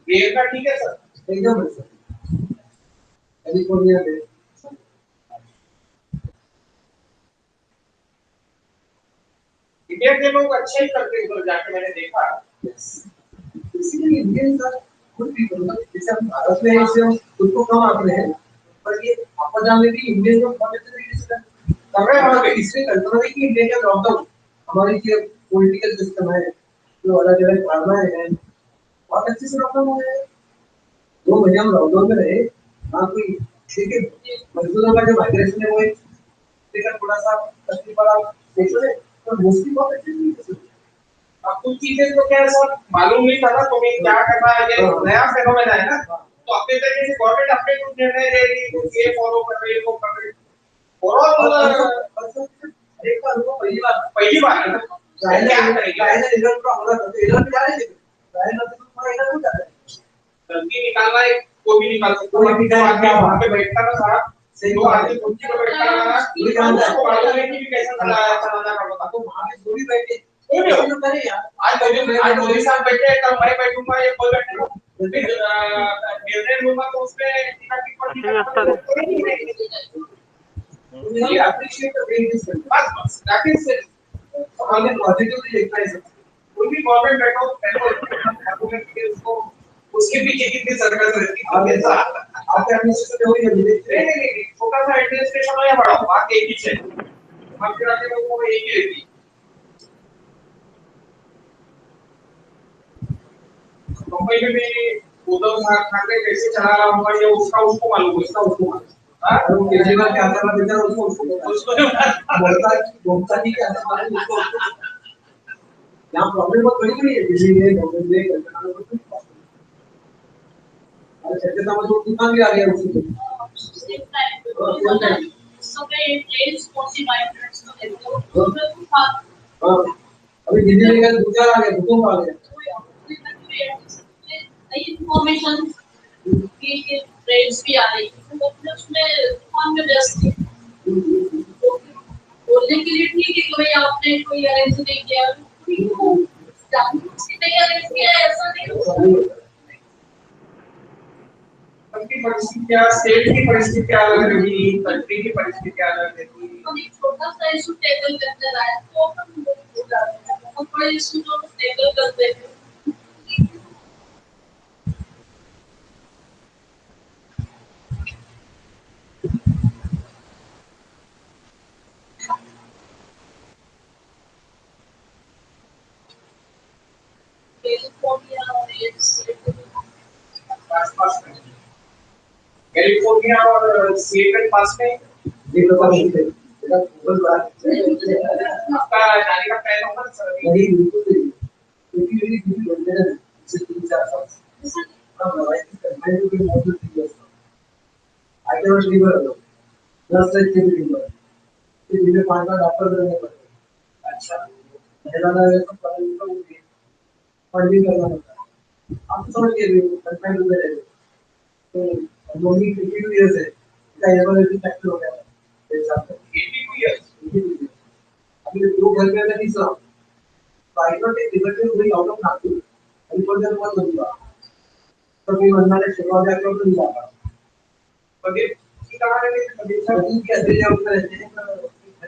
ये का ठीक है सर, एकदम है सर, कैलिफोर्निया में इंडिया के लोग अच्छे ही करते हैं उधर जाके, मैंने देखा। बेसिकली इंडियन का खुद भी जैसे हम भारत में इसे हम खुद को कम आते हैं, पर ये आपदा में भी इंडियन लोग बहुत अच्छे तरीके से कर रहे हैं। वहाँ पे इसलिए कल्पना है कि इंडिया का लॉकडाउन हमारी जो पॉलिटिकल सिस्टम है, जो अलग अलग धारणाएं हैं, बहुत अच्छे से लॉकडाउन हो गया है। 2 महीने हम लॉकडाउन में रहे, हाँ कोई देखिए मजदूरों का जो माइग्रेशन है वो एक थोड़ा सा तकलीफ वाला सेक्शन है, तो मोस्टली बहुत अच्छे तरीके से अब कुछ चीजें तो क्या सर मालूम नहीं था ना, तो मैं क्या करना है, ये नया फेनोमेना है ना, तो अपने तरीके से गवर्नमेंट अपने कुछ निर्णय ले रही है, ये फॉलो कर रही है, वो कर रही है। और देखा उनको पहली बार है ना, क्या करेगा, इधर का होना था, इधर भी जा रहे थे, इधर तो इधर हो जाता है, गलती निकालना है, कोई भी निकाल सकता है, कोई भी आदमी वहां पे बैठता ना साहब, दो आदमी कुर्सी पे बैठता ना, उसको मालूम है कि कैसा चलाना पड़ता, तो वहां पे थोड़ी बैठे आज मोदी साहब बैठे, कल मैं बैठूंगा, ये कोई बैठेगा, निर्णय लूंगा तो उसमें बस दैट इज हमने पॉजिटिवली देखा है। कोई भी गवर्नमेंट बैठो उसको उसके पीछे कितनी सरकार रहती है, आपके एडमिनिस्ट्रेशन हो ही नहीं छोटा सा एडमिनिस्ट्रेशन हो या बड़ा हो, बात एक ही है, हम फिर आके लोगों को एक ही रहती है। मुंबई में भी उद्धव ठाकरे कैसे चला रहा होगा ये उसको मालूम है, इसका उसको मालूम। हां केजरीवाल के आंसर में बेचारा उसको बोलता नहीं क्या मालूम उसको। यहाँ प्रॉब्लम बहुत बड़ी है, दिल्ली में गवर्नमेंट में कलकत्ता में बहुत प्रॉब्लम। अरे सच्चे समझ को तूफान भी आ गया उसी अभी दिल्ली में कल भूचाल आ गया, भूकंप आ गया। इन्फॉर्मेशन की ट्रेंड्स भी आ रही है, तो उसमें तूफान में व्यस्त है। बोलने के लिए ठीक है कि भाई आपने कोई अरेंज नहीं किया, उसकी नहीं अरेंज किया, ऐसा नहीं। सबकी परिस्थिति क्या, स्टेट की परिस्थिति क्या अलग रहेगी, कंट्री की परिस्थिति क्या अलग रहेगी। हम एक छोटा सा इशू टेबल के अंदर आए तो हम हो जाते हैं, बहुत बड़े इशू जो टेबल करते हैं। कैलिफोर्निया और सिएटल पास में ये तो नहीं है तेरा गूगल बात आपका जाने का प्लान होगा सर? नहीं बिल्कुल नहीं, क्योंकि मेरी ड्यूटी बनने है से 3-4 साल अब हमारे कंपनी को भी मौजूद थी I can not leave alone 10 lakh के लिए फिर मुझे 5 बार डॉक्टर करने पड़ते। अच्छा पहला ना ये सब करने को फंडिंग करना पड़ता है। आप समझ गए कंपनी में रहे तो मम्मी 52 इयर्स है इसका एवरेज फैक्टर हो गया मेरे साथ 82 years. अभी दो घर में मैं तीसरा प्राइवेट एक रिलेटिव हुई आउट ऑफ नागपुर अभी पर जब मत लूंगा तो भी मन्ना ने सेवा जाकर तो नहीं जाता कभी की कहा है कभी सर कभी क्या दे जाओ कर रहते हैं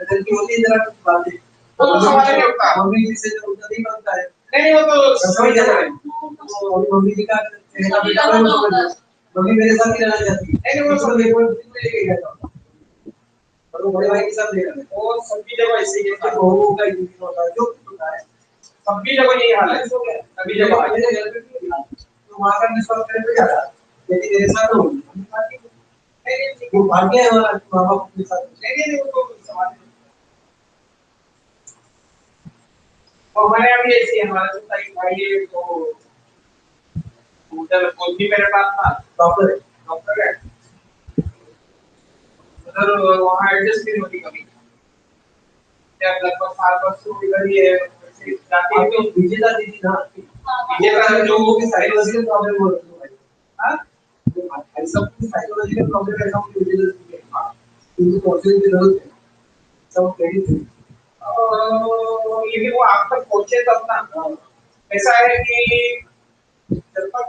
घर की होती है जरा बातें वो तो सवाल नहीं उठता। मम्मी जी से जो उनका नहीं बनता है नहीं वो तो समझ जा रहा है और मम्मी जी का चेहरा बेटा मम्मी मेरे साथ ही रहना चाहती है नहीं वो सब मेरे को लेके गया था और वो बड़े भाई के साथ ले रहा है वो सभी जगह ऐसे ही तो बहू का यूज होता है जो कुछ होता है सभी जगह यही हाल है सभी जगह मेरे घर पे भी तो वहां का विश्वास करने पे जा रहा लेकिन मेरे साथ तो वो भाग्य है हमारा माँ बाप के साथ नहीं वो तो सवाल नहीं। और हमारे यहाँ भी ऐसी है हमारा जो भाई है तो उधर कोई भी मेरे पास था डॉक्टर है उधर वहाँ एडजस्ट नहीं होती कभी क्या लगभग 7 वर्ष से इधर ही है जाती है तो विजेता दीदी ना विजेता जो वो भी साइकोलॉजिकल प्रॉब्लम हो रही है हाँ ऐसा कुछ साइकोलॉजिकल प्रॉब्लम ऐसा कुछ विजेता दीदी है उनको काउंसलिंग की जरूरत है सब क्रेडिट है लेकिन वो आप तक पहुंचे तब ना ऐसा है कि जब तक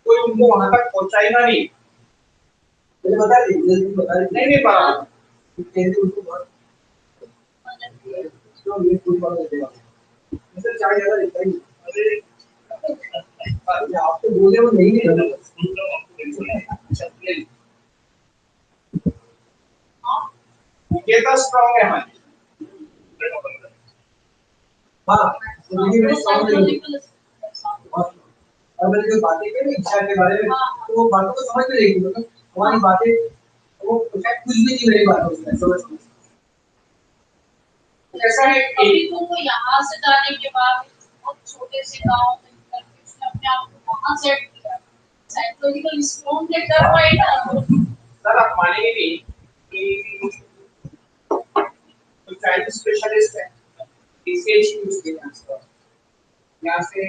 कोई उनको वहां तक पहुंचाएगा नहीं मैंने बता दी नहीं पा कहते उनको बहुत तो ये कुछ बात नहीं देगा मुझे चाय ज्यादा देता ही अरे आप तो बोले वो नहीं है ये तो स्ट्रांग है हमारी हाँ तो ये मेरी स्ट्रांग नहीं और मैंने जो बातें कही इच्छा के बारे में तो वो बातों को समझ में नहीं मतलब हमारी बातें वो शायद कुछ भी नहीं मेरी बातों से समझ ऐसा है कि अभी तुमको यहाँ से जाने के बाद बहुत छोटे से गांव में करके उसने अपने आप को वहाँ सेट किया साइकोलॉजिकल स्ट्रॉन्ग ने कर पाए ना सर आप मानेंगे नहीं कि चाइल्ड स्पेशलिस्ट है पीसीएच की यहाँ से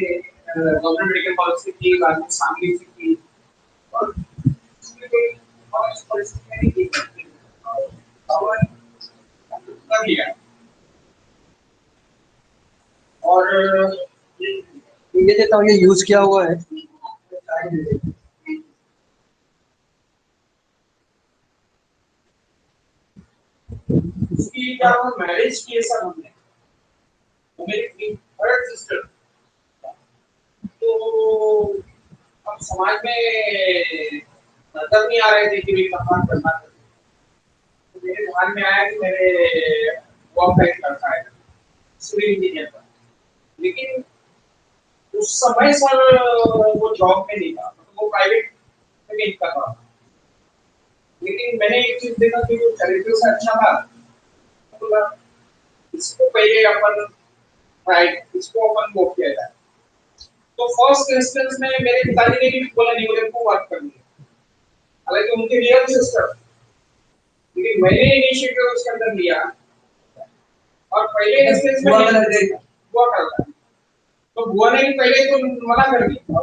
गवर्नमेंट मेडिकल कॉलेज से की बाद में सांगली से की और उसमें कोई और परिस्थिति नहीं की और कर लिया और ये देता हूँ ये यूज किया हुआ है उसकी क्या मैरिज की है सर हमने वो मेरी थर्ड सिस्टर तो अब समाज में नजर नहीं आ रहे थे कि भी कहाँ करना है तो मेरे ध्यान में आया कि मेरे वर्क लाइफ करता है सिविल इंजीनियर का लेकिन उस समय सर वो जॉब में नहीं था तो वो प्राइवेट में नहीं कर रहा था लेकिन मैंने एक चीज देखा कि वो चरित्र से अच्छा था तो इसको पहले अपन राइट इसको अपन वो किया जाए तो फर्स्ट इंस्टेंस में मेरे पिताजी ने भी बोला नहीं बोले को बात करनी है हालांकि उनकी रियल सिस्टर लेकिन मैंने इनिशिएटिव उसके अंदर लिया और पहले इंस्टेंस में हुआ करता तो बुआ ने भी पहले तो मना कर दिया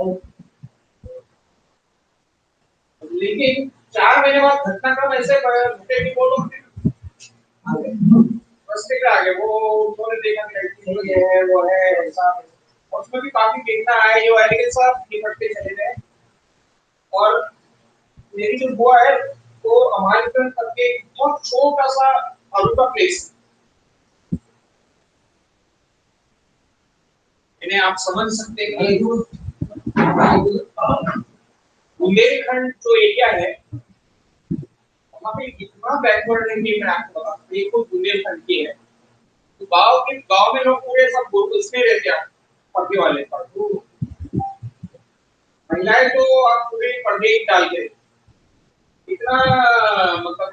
लेकिन 4 महीने बाद घटनाक्रम ऐसे घटे कि वो लोग बस के आगे वो उन्होंने देखा कि लड़की है वो है ऐसा उसमें भी काफी देखना आया जो है लेकिन सब निपटते चले गए और मेरी जो बुआ है वो हमारे घर करके बहुत छोटा सा अरूपा प्लेस इन्हें आप समझ सकते हैं कि बुंदेलखंड जो एरिया है वहाँ पे इतना बैकवर्ड है कि मैं आपको बताऊँ ये कोई बुंदेलखंड की है तो गांव में लोग पूरे सब उसमें रहते हैं पर्दे वाले पर महिलाएं तो आप पूरे पर्दे ही डाल के इतना मतलब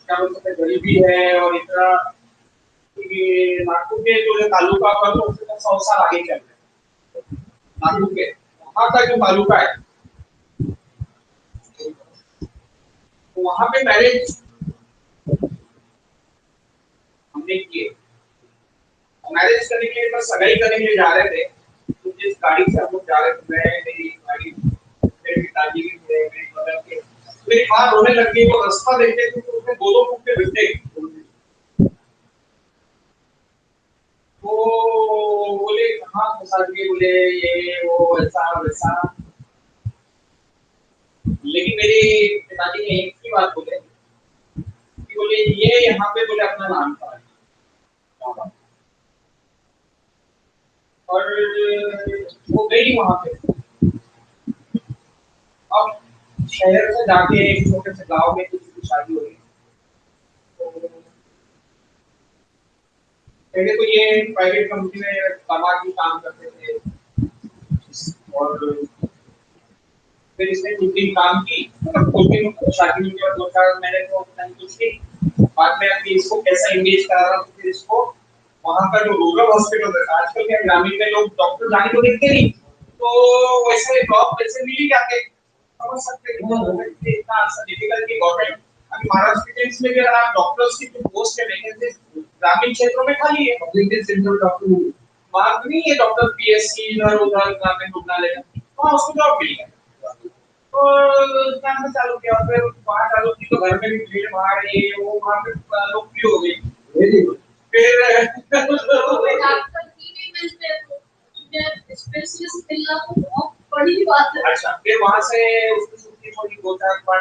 क्या बोल सकते हैं, गरीबी है और इतना कि नागपुर के जो तालुका पर तो उससे 100 साल आगे चल रहे हैं। नागपुर के वहाँ का जो तालुका है तो वहाँ पे मैरिज हमने किए। मैरिज करने के लिए बस सगाई करने के लिए जा रहे थे, तो जिस गाड़ी से हम लोग जा रहे थे, मैं मेरी गाड़ी, मेरे पिताजी भी थे, मेरी मदर के, मेरी माँ रोने लग गई। वो रास्ता देखते थे तो उसमें दो कुत्ते भिड़ते, तो बोले कहाँ फंसा दिए, बोले ये वो ऐसा वैसा। लेकिन मेरे पिताजी ने एक ही बात बोले कि बोले ये यहाँ पे बोले अपना नाम था और वो गई वहां पे। अब शहर से जाके एक छोटे से गांव में किसी की शादी हो गई। तो पहले तो ये प्राइवेट कंपनी में दामाद भी काम करते थे और फिर इसने कुछ दिन काम की, मतलब कुछ दिन शादी के बाद 2-4 महीने को कुछ की बाद में अभी इसको कैसा इंगेज करा रहा, तो फिर इसको वहाँ का जो रूरल हॉस्पिटल है, आजकल के ग्रामीण में लोग डॉक्टर जाने को देखते नहीं, तो वैसे जॉब वैसे मिल ही जाते, समझ सकते हैं इतना आसान डिफिकल्ट की गवर्नमेंट। अभी महाराष्ट्र में भी अगर आप डॉक्टर्स की जो पोस्ट है वैकेंसी ग्रामीण क्षेत्रों में खाली है, पब्लिक सेक्टर डॉक्टर मार्ग नहीं है, डॉक्टर पीएससी इधर उधर ग्रामीण रुग्णालय वहाँ उसको जॉब मिल गया। तो काम चालू किया, फिर वहाँ चालू की तो घर में भी भीड़ भाड़ ये वो, वहाँ पे लोग हो गई। फिर स्पेशलिस्ट मिलना तो बहुत बड़ी बात है। अच्छा, फिर वहाँ से उसकी छुट्टी थोड़ी 2-4 बार